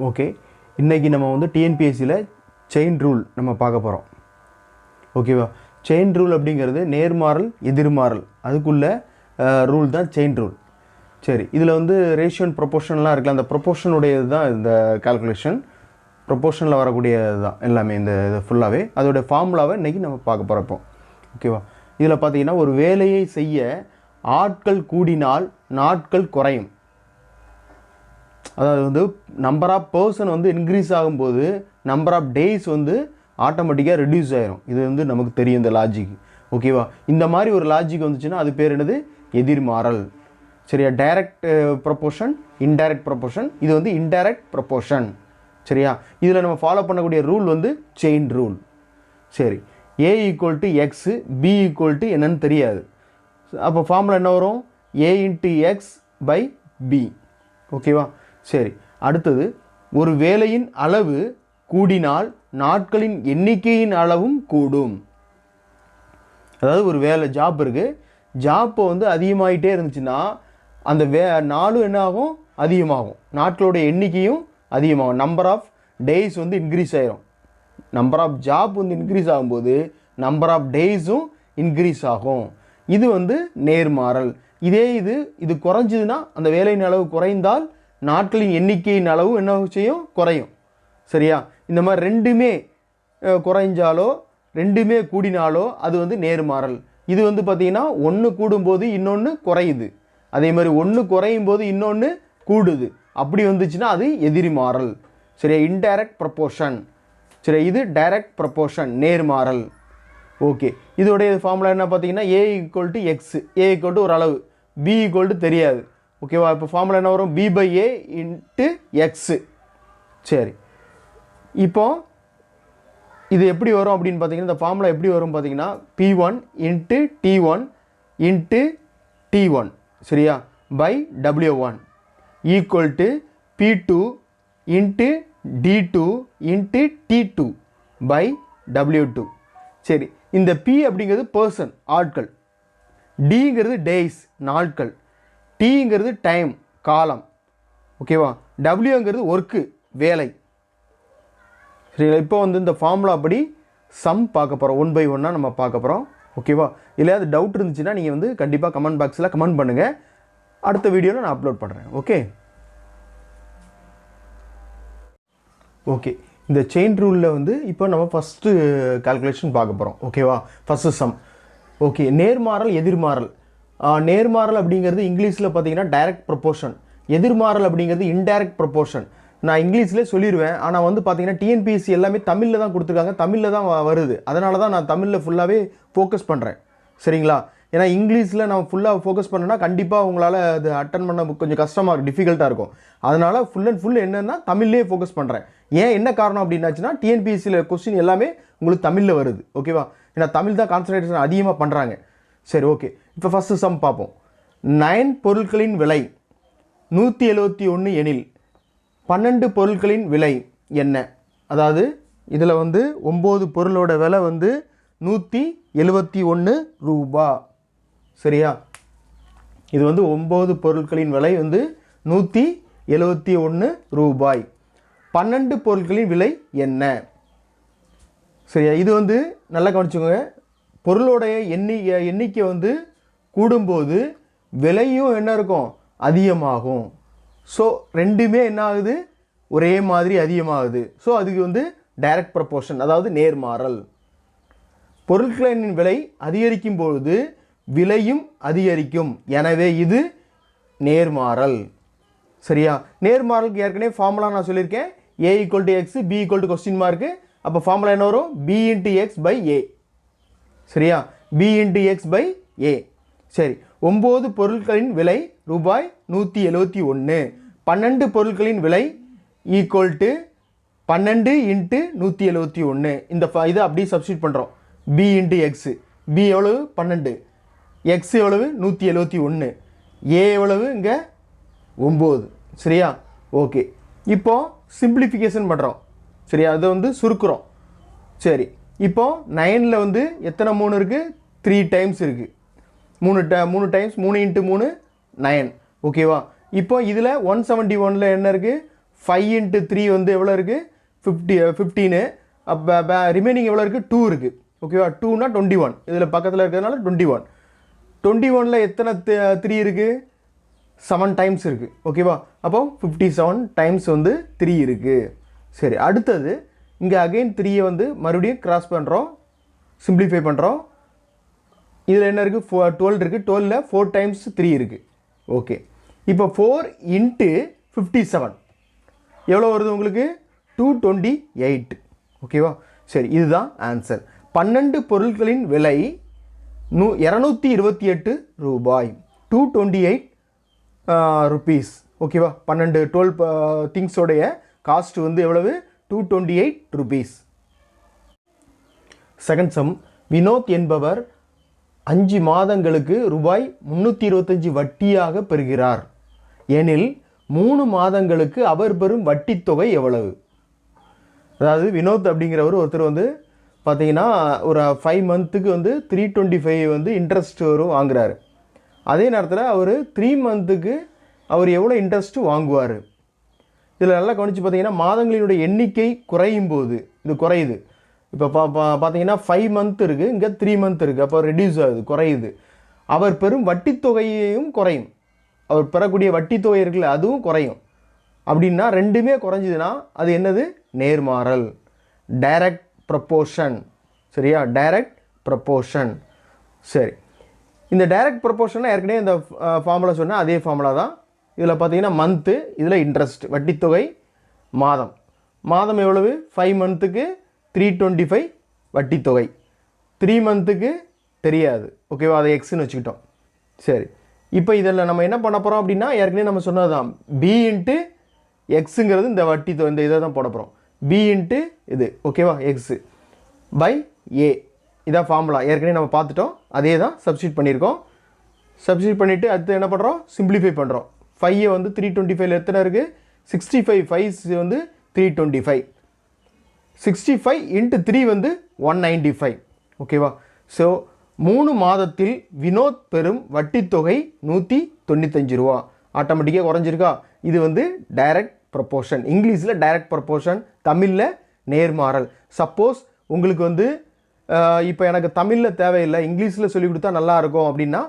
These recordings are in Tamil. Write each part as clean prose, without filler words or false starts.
ஓகே, இன்றைக்கி நம்ம வந்து டிஎன்பிஎஸ்சியில் செயின் ரூல் நம்ம பார்க்க போகிறோம். ஓகேவா? செயின் ரூல் அப்படிங்கிறது நேர்மாறல் எதிர்மாறல் அதுக்குள்ள ரூல் தான் செயின் ரூல். சரி, இதில் வந்து ரேஷியோ அண்ட் ப்ரொபோர்ஷன்லாம் இருக்குல்ல, அந்த ப்ரொபோர்ஷனுடையது தான் இந்த கால்குலேஷன். ப்ரொபோர்ஷனில் வரக்கூடியது தான் எல்லாமே இந்த இது ஃபுல்லாகவே. அதோடைய ஃபார்முலாவை இன்றைக்கி நம்ம பார்க்க போகிறப்போ. ஓகேவா? இதில் பார்த்தீங்கன்னா ஒரு வேலையை செய்ய ஆட்கள் கூடினால் நாட்கள் குறையும். அதாவது வந்து நம்பர் ஆஃப் பர்சன் வந்து இன்க்ரீஸ் ஆகும்போது நம்பர் ஆஃப் டேஸ் வந்து ஆட்டோமேட்டிக்காக ரெடியூஸ் ஆகிரும். இது வந்து நமக்கு தெரியும் இந்த லாஜிக். ஓகேவா? இந்த மாதிரி ஒரு லாஜிக் வந்துச்சுன்னா அது பேர் என்னது? எதிர்மாறல். சரியா? Direct proportion, indirect proportion. இது வந்து இன்டைரக்ட் ப்ரொபோர்ஷன். சரியா? இதில் நம்ம ஃபாலோ பண்ணக்கூடிய ரூல் வந்து செயின் ரூல். சரி, A equal x, B equal என்னன்னு தெரியாது. அப்போ ஃபார்முலா என்ன வரும்? A into x by B. ஓகேவா? சரி, அடுத்தது ஒரு வேலையின் அளவு கூடினால் நாட்களின் எண்ணிக்கையின் அளவும் கூடும். அதாவது ஒரு வேலை ஜாப் இருக்குது, ஜாப்பை வந்து அதிகமாகிட்டே இருந்துச்சுன்னா அந்த நாளும் என்ன ஆகும்? அதிகமாகும். நாட்களோட எண்ணிக்கையும் அதிகமாகும். நம்பர் ஆஃப் டேஸ் வந்து இன்க்ரீஸ் ஆகிரும். நம்பர் ஆஃப் ஜாப் வந்து இன்க்ரீஸ் ஆகும்போது நம்பர் ஆஃப் டேஸும் இன்க்ரீஸ் ஆகும். இது வந்து நேர்மாறல். இதே இது குறைஞ்சதுன்னா, அந்த வேலையின் அளவு குறைந்தால் நாட்களின் எண்ணிக்கையின் அளவு என்ன செய்யும்? குறையும். சரியா? இந்த மாதிரி ரெண்டுமே குறைஞ்சாலோ ரெண்டுமே கூடினாலோ அது வந்து நேர்மாறல். இது வந்து பார்த்திங்கன்னா ஒன்று கூடும்போது இன்னொன்று குறையுது, அதே மாதிரி ஒன்று குறையும் போது இன்னொன்று கூடுது. அப்படி வந்துச்சுன்னா அது எதிர்மாறல். சரியா? Indirect proportion. சரி, இது டைரக்ட் ப்ரொபோர்ஷன், நேர்மாறல். ஓகே, இதோடைய ஃபார்முலா என்ன பார்த்தீங்கன்னா A equal to x. A equal to ஒரு அளவு, B ஈக்குவல் டு தெரியாது. ஓகேவா? இப்போ ஃபார்முலா என்ன வரும்? B by A into x. சரி, இப்போ இது எப்படி வரும் அப்படின்னு பார்த்தீங்கன்னா, இந்த ஃபார்முலா எப்படி வரும் பார்த்தீங்கன்னா P1 into T1 into T1 சரியா by W1 equal to P2 into D2 into T2 by W2. சரி, இந்த P அப்படிங்கிறது பர்சன், ஆட்கள். Dங்கிறது டேஸ், நாட்கள். Tங்கிறது டைம், காலம். ஓகேவா? Wங்கிறது ஒர்க்கு, வேலை. சரிங்களா? இப்போ வந்து இந்த ஃபார்முலா அப்படி சம் பார்க்க போகிறோம். 1 பை 1 நம்ம பார்க்க போகிறோம். ஓகேவா? இல்லையா அது டவுட் இருந்துச்சுன்னா நீங்கள் வந்து கண்டிப்பாக கமெண்ட் பாக்ஸில் கமெண்ட் பண்ணுங்கள். அடுத்த வீடியோவில் நான் அப்லோட் பண்ணுறேன். ஓகே ஓகே இந்த செயின் ரூலில் வந்து இப்போ நம்ம ஃபஸ்ட்டு கால்குலேஷன் பார்க்க போகிறோம். ஓகேவா? First some. ஓகே, நேர்மாறல் எதிர்மாறல். நேர்மாறல் அப்படிங்கிறது இங்கிலீஷில் பார்த்தீங்கன்னா டைரக்ட் ப்ரொபோர்ஷன். எதிர்மாறல் அப்படிங்கிறது இன்டைரக்ட் ப்ரொபோர்ஷன். நான் இங்கிலீஷ்லேயே சொல்லிடுவேன், ஆனால் வந்து பார்த்தீங்கன்னா டிஎன்பிஎஸ்சி எல்லாமே தமிழில் தான் கொடுத்துருக்காங்க, தமிழில் தான் வருது. அதனால தான் நான் தமிழில் ஃபுல்லாகவே ஃபோக்கஸ் பண்ணுறேன். சரிங்களா? ஏன்னா இங்கிலீஷில் நான் ஃபுல்லாக ஃபோக்கஸ் பண்ணேன்னா கண்டிப்பாக உங்களால் அது அட்டன் பண்ண கொஞ்சம் கஷ்டமாக இருக்கும், டிஃபிகல்ட்டாக இருக்கும். அதனால் ஃபுல் அண்ட் ஃபுல் என்னென்னா தமிழ்லேயே ஃபோக்கஸ் பண்ணுறேன். ஏன் என்ன காரணம் அப்படின்னாச்சுன்னா டிஎன்பிஎஸ்சியில் கொஸ்டின் எல்லாமே உங்களுக்கு தமிழில் வருது. ஓகேவா? ஏன்னா தமிழ் தான் கான்சன்ட்ரேஷன் அதிகமாக பண்ணுறாங்க. சரி, ஓகே. இப்போ ஃபஸ்ட்டு சம் பார்ப்போம். 9 பொருட்களின் விலை 171 எனில் 12 பொருட்களின் விலை என்ன? அதாவது இதில் வந்து 9 பொருளோட விலை வந்து 171 ரூபா. சரியா? இது வந்து 9 பொருட்களின் விலை வந்து 171 ரூபாய். 12 பொருட்களின் விலை என்ன? சரியா? இது வந்து நல்லா கவனிச்சுக்கோங்க. பொருளோடைய எண்ணிக்கை வந்து கூடும்போது விலையும் என்ன இருக்கும்? அதிகமாகும். ஸோ ரெண்டுமே என்ன ஆகுது? ஒரே மாதிரி அதிகமாகுது. ஸோ அதுக்கு வந்து டைரக்ட் ப்ரொபோர்ஷன், அதாவது நேர்மாறல். பொருட்களின் விலை அதிகரிக்கும் பொழுது விலையும் அதிகரிக்கும். எனவே இது நேர்மாறல். சரியா? நேர்மாறலுக்கு ஏற்கனவே ஃபார்முலா நான் சொல்லியிருக்கேன். A equal to x, B equal to question mark. அப்போ ஃபார்முலா என்ன வரும்? B into x by A. சரியா? B into x by A. சரி, 9 பொருட்களின் விலை ரூபாய் 171. 12 பொருட்களின் விலை ஈக்குவல் டு 12 இன்ட்டு 171. இந்த இதை அப்படியே சப்ஸ்டியூட் பண்ணுறோம். B into x. B எவ்வளவு? 12. எக்ஸ் எவ்வளவு? 171. A எவ்வளவு? இங்கே 9. சரியா? ஓகே, இப்போ சிம்பிளிஃபிகேஷன் பண்ணுறோம். சரியா? அதை வந்து சுருக்குறோம். சரி, இப்போ 9ல் வந்து எத்தனை 3 இருக்குது? 3 டைம்ஸ் இருக்குது. 3 டைம்ஸ் 3 இன்ட்டு 3 9. ஓகேவா? இப்போ இதில் 171ல் என்ன இருக்குது? 5 × 3 வந்து எவ்வளோ இருக்குது 15. அப்போ ரிமைனிங் எவ்வளோ இருக்குது 2 இருக்குது. ஓகேவா, 2னா 21. இதில் பக்கத்தில் இருக்கிறதுனால 21. 21ல் எத்தனை 3 இருக்குது 7 டைம்ஸ் இருக்குது. ஓகேவா, அப்போ 57 டைம்ஸ் வந்து 3 இருக்குது. சரி, அடுத்தது இங்கே அகைன் 3யை வந்து மறுபடியும் கிராஸ் பண்ணுறோம், சிம்பிளிஃபை பண்ணுறோம். இதில் என்ன இருக்குது 12 இருக்குது. 12ல் 4 டைம்ஸ் 3 இருக்குது. ஓகே, இப்போ 4 × 57 எவ்வளோ வருது உங்களுக்கு 228. ஓகேவா, சரி, இதுதான் ஆன்சர். 12 பொருட்களின் விலை 228 ரூபாய், 228 ருபீஸ். ஓகேவா, 12 திங்ஸோடைய காஸ்ட் வந்து எவ்வளவு 228 ருபீஸ். செகண்ட் சம், வினோத் என்பவர் 5 மாதங்களுக்கு ரூபாய் 325 வட்டியாக பெறுகிறார் எனில் 3 மாதங்களுக்கு அவர் பெறும் வட்டி தொகை எவ்வளவு? அதாவது வினோத் அப்படிங்கிறவர் ஒருத்தர் வந்து பார்த்தீங்கன்னா ஒரு 5 மந்த்துக்கு வந்து 325 வந்து இன்ட்ரெஸ்ட் வரும் வாங்குறாரு. அதே நேரத்தில் அவர் 3 மந்த்துக்கு அவர் எவ்வளோ இன்ட்ரெஸ்ட்டு வாங்குவார்? இதில் நல்லா கவனித்து பார்த்தீங்கன்னா மாதங்களினுடைய எண்ணிக்கை குறையும் போது இது குறையுது. இப்போ பார்த்தீங்கன்னா 5 மந்த் இருக்குது, இங்கே 3 மந்த் இருக்குது. அப்போ ரெடியூஸ் ஆகுது, குறையுது. அவர் பெறும் வட்டி தொகையையும் குறையும். அவர் பெறக்கூடிய வட்டி தொகை இருக்குல்ல அதுவும் குறையும். அப்படின்னா ரெண்டுமே குறைஞ்சிதுன்னா அது என்னது நேர்மாறல், டைரக்ட் ப்ரப்போர்ஷன். சரியா, டைரக்ட் ப்ரப்போர்ஷன். சரி, இந்த டைரக்ட் ப்ரப்போர்ஷன்னா ஏற்கனவே இந்த ஃபார்முலா சொன்னால் அதே ஃபார்முலா தான். இதில் பார்த்தீங்கன்னா மந்த்து, இதில் இன்ட்ரெஸ்ட், வட்டித்தொகை மாதம். மாதம் எவ்வளவு 5 மந்த்துக்கு 325 வட்டித்தொகை, 3 மந்த்துக்கு தெரியாது. ஓகேவா, அதை எக்ஸ்ன்னு வச்சுக்கிட்டோம். சரி, இப்போ இதில் நம்ம என்ன பண்ண போகிறோம் அப்படின்னா ஏற்கனவே நம்ம சொன்னது தான், பி இன்ட்டு எக்ஸுங்கிறது இந்த வட்டி இந்த இதை தான் போட போகிறோம். பி இன்ட்டு இது, ஓகேவா, எக்ஸு பை ஏ, இதான் ஃபார்முலா. ஏற்கனவே நம்ம பார்த்துட்டோம், அதே தான் சப்ஸ்டியூட் பண்ணியிருக்கோம். சப்ஸ்டியூட் பண்ணிவிட்டு அடுத்து என்ன பண்ணுறோம், சிம்பிளிஃபை பண்ணுறோம். 5 வந்து 325 எத்தனை இருக்குது 65, 5 வந்து 325, 65 × 3 வந்து 195. ஓகேவா, ஸோ 3 மாதத்தில் வினோத் பெறும் வட்டித்தொகை 195 ரூபா. ஆட்டோமேட்டிக்காக குறைஞ்சிருக்கா? இது வந்து டைரக்ட் ப்ரப்போர்ஷன். இங்கிலீஷில் டைரக்ட் ப்ரப்போர்ஷன், தமிழில் நேர்மாறல். சப்போஸ் உங்களுக்கு வந்து இப்போ எனக்கு தமிழில் தேவையில்லை, இங்கிலீஷில் சொல்லிக் கொடுத்தா நல்லாயிருக்கும் அப்படின்னா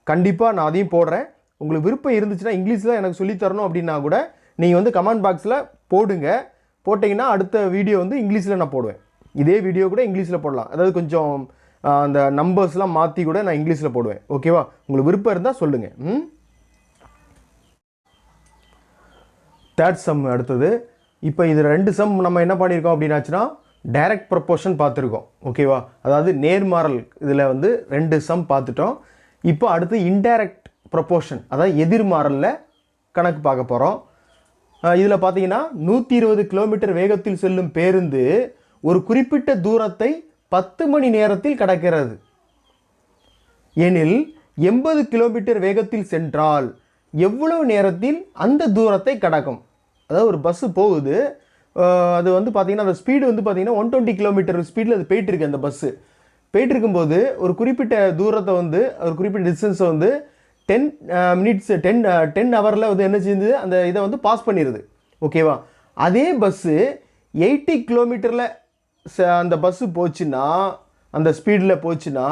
கண்டிப்பாக நான் அதையும் போடுறேன். உங்களுக்கு விருப்பம் இருந்துச்சுன்னா இங்கிலீஷில் எனக்கு சொல்லித்தரணும் அப்படின்னா கூட நீங்கள் வந்து கமெண்ட் பாக்ஸில் போடுங்க. போட்டிங்கன்னா அடுத்த வீடியோ வந்து இங்கிலீஷில் நான் போடுவேன். இதே வீடியோ கூட இங்கிலீஷில் போடலாம். அதாவது கொஞ்சம் அந்த நம்பர்ஸ்லாம் மாற்றி கூட நான் இங்கிலீஷில் போடுவேன். ஓகேவா, உங்களுக்கு விருப்பம் இருந்தால் சொல்லுங்கள். தேர்ட் சம் அடுத்தது. இப்போ இது 2 சம் நம்ம என்ன பண்ணியிருக்கோம் அப்படின்னாச்சுன்னா டைரக்ட் ப்ரப்போர்ஷன் பார்த்துருக்கோம். ஓகேவா, அதாவது நேர்மாறல் இதில் வந்து 2 சம் பார்த்துட்டோம். இப்போ அடுத்து இன்டைரக்ட் ப்ரப்போர்ஷன், அதாவது எதிர்மாறலில் கணக்கு பார்க்க போகிறோம். இதில் பார்த்தீங்கன்னா 120 கிலோமீட்டர் வேகத்தில் செல்லும் பேருந்து ஒரு குறிப்பிட்ட தூரத்தை 10 மணி நேரத்தில் கடக்கிறது எனில் 80 கிலோமீட்டர் வேகத்தில் சென்றால் எவ்வளவு நேரத்தில் அந்த தூரத்தை கடக்கும்? அதாவது ஒரு பஸ்ஸு போகுது, அது வந்து பார்த்தீங்கன்னா அந்த ஸ்பீடு வந்து பார்த்தீங்கன்னா 120 கிலோமீட்டர் ஸ்பீடில் அது போயிட்டுருக்கு. அந்த பஸ்ஸு போயிட்டு இருக்கும்போது ஒரு குறிப்பிட்ட தூரத்தை வந்து ஒரு குறிப்பிட்ட டிஸ்டன்ஸை வந்து 10 மினிட்ஸ் 10 ஹவரில் வந்து என்ன செஞ்சு அந்த இதை வந்து பாஸ் பண்ணிடுது. ஓகேவா, அதே பஸ்ஸு 80 கிலோமீட்டரில் அந்த பஸ்ஸு போச்சுன்னா, அந்த ஸ்பீடில் போச்சுன்னா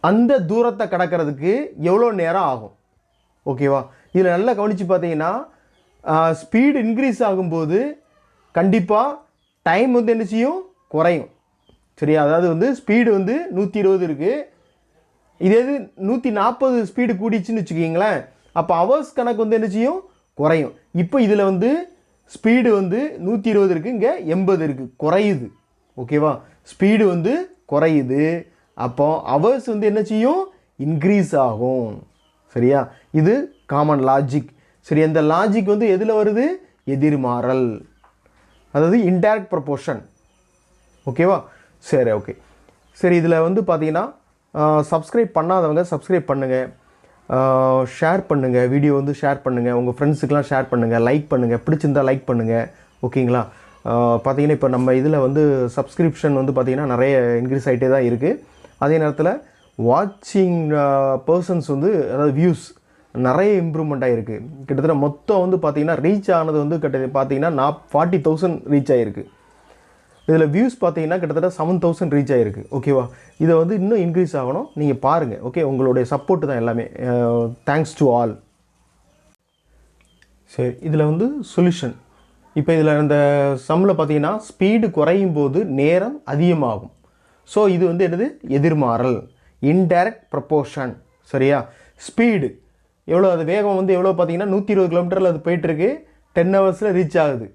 அந்த தூரத்தை கடக்கிறதுக்கு எவ்வளோ நேரம் ஆகும்? ஓகேவா, இதில் நல்லா கவனித்து பார்த்தீங்கன்னா ஸ்பீடு இன்க்ரீஸ் ஆகும்போது கண்டிப்பாக டைம் வந்து என்ன செய்யும், குறையும். சரியா, அதாவது வந்து ஸ்பீடு வந்து 120 இருக்குது, இதே இது 140 ஸ்பீடு கூடிச்சுன்னு வச்சுக்கிங்களேன், அப்போ ஹவர்ஸ் கணக்கு வந்து என்ன செய்யும், குறையும். இப்போ இதில் வந்து ஸ்பீடு வந்து 120 இருக்குது, இங்கே 80 இருக்குது, குறையுது. ஓகேவா, ஸ்பீடு வந்து குறையுது, அப்போ ஹவர்ஸ் வந்து என்ன செய்யும், இன்க்ரீஸ் ஆகும். சரியா, இது காமன் லாஜிக். சரி, அந்த லாஜிக் வந்து எதில் வருது, எதிர்மாறல், அதாவது இன்டைரக்ட் ப்ரப்போர்ஷன். ஓகேவா, சரி, ஓகே. சரி, இதில் வந்து பார்த்தீங்கன்னா சப்ஸ்கிரைப் பண்ணாதவங்க சப்ஸ்கிரைப் பண்ணுங்கள், ஷேர் பண்ணுங்கள், வீடியோ வந்து ஷேர் பண்ணுங்கள், உங்கள் ஃப்ரெண்ட்ஸுக்கெலாம் ஷேர் பண்ணுங்கள், லைக் பண்ணுங்கள், பிடிச்சிருந்தால் லைக் பண்ணுங்கள். ஓகேங்களா, பார்த்தீங்கன்னா இப்போ நம்ம இதில் வந்து சப்ஸ்கிரிப்ஷன் வந்து பார்த்திங்கன்னா நிறைய இன்க்ரீஸ் ஆகிட்டே தான் இருக்குது. அதே நேரத்தில் வாட்சிங் பர்சன்ஸ் வந்து, அதாவது வியூஸ் நிறைய இம்ப்ரூவ்மெண்ட் ஆகிருக்கு. கிட்டத்தட்ட மொத்தம் வந்து பார்த்தீங்கன்னா ரீச் ஆனது வந்து பார்த்தீங்கன்னா 40,000 ரீச் ஆகிருக்கு. இதில் வியூஸ் பார்த்தீங்கன்னா கிட்டத்தட்ட 7,000 ரீச் ஆகிருக்கு. ஓகேவா, இதை வந்து இன்னும் இன்க்ரீஸ் ஆகணும். நீங்கள் பாருங்கள். ஓகே, உங்களுடைய சப்போர்ட் தான் எல்லாமே. Thanks to all. சரி, இதில் வந்து சொல்யூஷன். இப்போ இதில் இந்த சம்மில் பார்த்தீங்கன்னா ஸ்பீடு குறையும் போது நேரம் அதிகமாகும். ஸோ இது வந்து என்னது, எதிர்மாறல், இன்டைரக்ட் ப்ரொபோர்ஷன். சரியா, ஸ்பீடு எவ்வளோ, அது வேகம் வந்து எவ்வளோ பார்த்தீங்கன்னா 120 கிலோமீட்டரில் அது போயிட்டுருக்கு. 10 ஹவர்ஸில் ரீச் ஆகுது.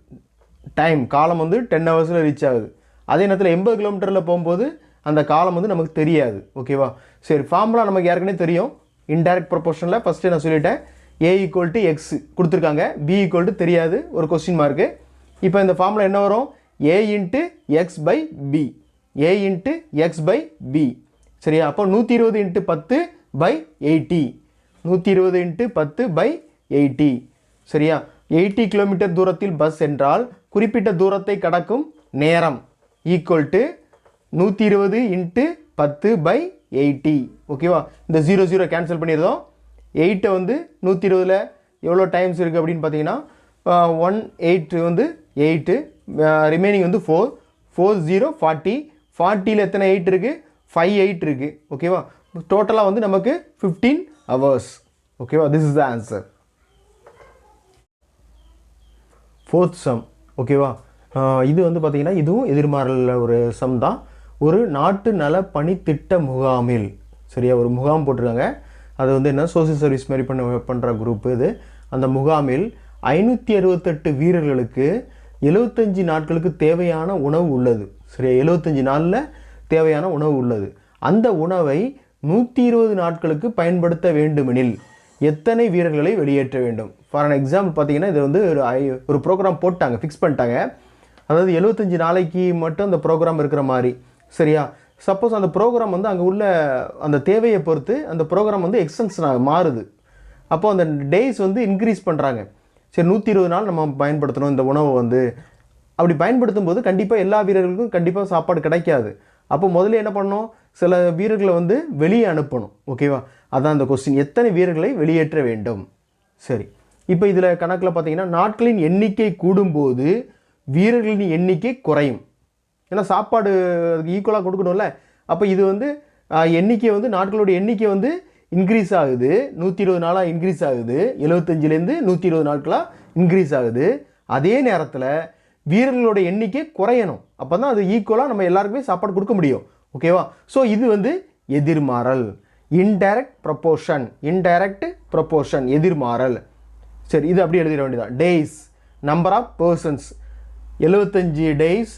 டைம் காலம் வந்து 10 ஹவர்ஸில் ரீச் ஆகுது. அதே நேரத்தில் 80 கிலோமீட்டரில் போகும்போது அந்த காலம் வந்து நமக்கு தெரியாது. ஓகேவா, சரி, ஃபார்முலா நமக்கு ஏற்கனவே தெரியும். இன்டைரக்ட் ப்ரொபோர்ஷனில் ஃபஸ்ட்டு நான் சொல்லிட்டேன். A = X கொடுத்துருக்காங்க, B = தெரியாது, ஒரு கொஸ்டின் மார்க்கு. இப்போ இந்த ஃபார்முலா என்ன வரும், A × X/B, A × X/B. சரியா, அப்போ 120 × 10/80, 120 × 10/80. சரியா, 80 கிலோமீட்டர் தூரத்தில் பஸ் என்றால் குறிப்பிட்ட தூரத்தை கடக்கும் நேரம் ஈக்குவல் டு 120 × 10/80. ஓகேவா, இந்த 0 கேன்சல் பண்ணிடுறோம். 8 வந்து 120ல் எவ்வளோ டைம்ஸ் இருக்குது அப்படின்னு பார்த்தீங்கன்னா 1 வந்து 8, ரிமைனிங் வந்து 4, 4 0 40, 40ல் எத்தனை 8 இருக்குது, 5 8 இருக்குது. ஓகேவா, டோட்டலாக வந்து நமக்கு 15 hours. ஓகேவா, this is the answer. Fourth some. ஓகேவா, இது வந்து பார்த்தீங்கன்னா இதுவும் எதிர்மாறல் ஒரு சம் தான். ஒரு நாட்டு நல பணித்திட்ட முகாமில், சரியா, ஒரு முகாம் போட்டிருக்காங்க. அது வந்து என்ன, சோசியல் சர்வீஸ் மாதிரி பண்ணுற குரூப்பு இது. அந்த முகாமில் 568 வீரர்களுக்கு 75 நாட்களுக்கு தேவையான உணவு உள்ளது. சரியா, 75 நாளில் தேவையான உணவு உள்ளது. அந்த உணவை 120 நாட்களுக்கு பயன்படுத்த வேண்டுமெனில் எத்தனை வீரர்களை வெளியேற்ற வேண்டும்? ஃபார் அன் எக்ஸாம்பிள் பார்த்தீங்கன்னா இது வந்து ஒரு ப்ரோக்ராம் போட்டாங்க, ஃபிக்ஸ் பண்ணிட்டாங்க. அதாவது 75 நாளைக்கு மட்டும் அந்த ப்ரோக்ராம் இருக்கிற மாதிரி. சரியா, சப்போஸ் அந்த ப்ரோக்ராம் வந்து அங்கே உள்ள அந்த தேவையை பொறுத்து அந்த ப்ரோக்ராம் வந்து எக்ஸ்டென்ஷன் மாறுது. அப்போது அந்த டேஸ் வந்து இன்க்ரீஸ் பண்ணுறாங்க. சரி, 120 நாள் நம்ம பயன்படுத்தணும் இந்த உணவை வந்து. அப்படி பயன்படுத்தும் போது கண்டிப்பாக எல்லா வீரர்களுக்கும் கண்டிப்பாக சாப்பாடு கிடைக்காது. அப்போ முதல்ல என்ன பண்ணணும், சில வீரர்களை வந்து வெளியே அனுப்பணும். ஓகேவா, அதான் அந்த கொஸ்டின், எத்தனை வீரர்களை வெளியேற்ற வேண்டும். சரி, இப்போ இதில் கணக்கில் பார்த்தீங்கன்னா நாட்களின் எண்ணிக்கை கூடும்போது வீரர்களின் எண்ணிக்கை குறையும். ஏன்னா சாப்பாடு அதுக்கு ஈக்குவலாக கொடுக்கணும்ல. அப்போ இது வந்து எண்ணிக்கை வந்து நாட்களுடைய எண்ணிக்கை வந்து இன்க்ரீஸ் ஆகுது. 120 நாளாக இன்க்ரீஸ் ஆகுது. 75லேருந்து 120 நாட்களாக இன்க்ரீஸ் ஆகுது. அதே நேரத்தில் வீரர்களோட எண்ணிக்கை குறையணும். அப்போ தான் அது ஈக்குவலாக நம்ம எல்லாருக்குமே சாப்பாடு கொடுக்க முடியும். ஓகேவா, ஸோ இது வந்து எதிர்மாறல், இன்டைரக்ட் ப்ரொபோர்ஷன், இன்டைரக்ட் ப்ரொபோர்ஷன், எதிர்மாறல். சரி, இது அப்படி எழுதிட வேண்டியதான். Days, number of persons 75 days,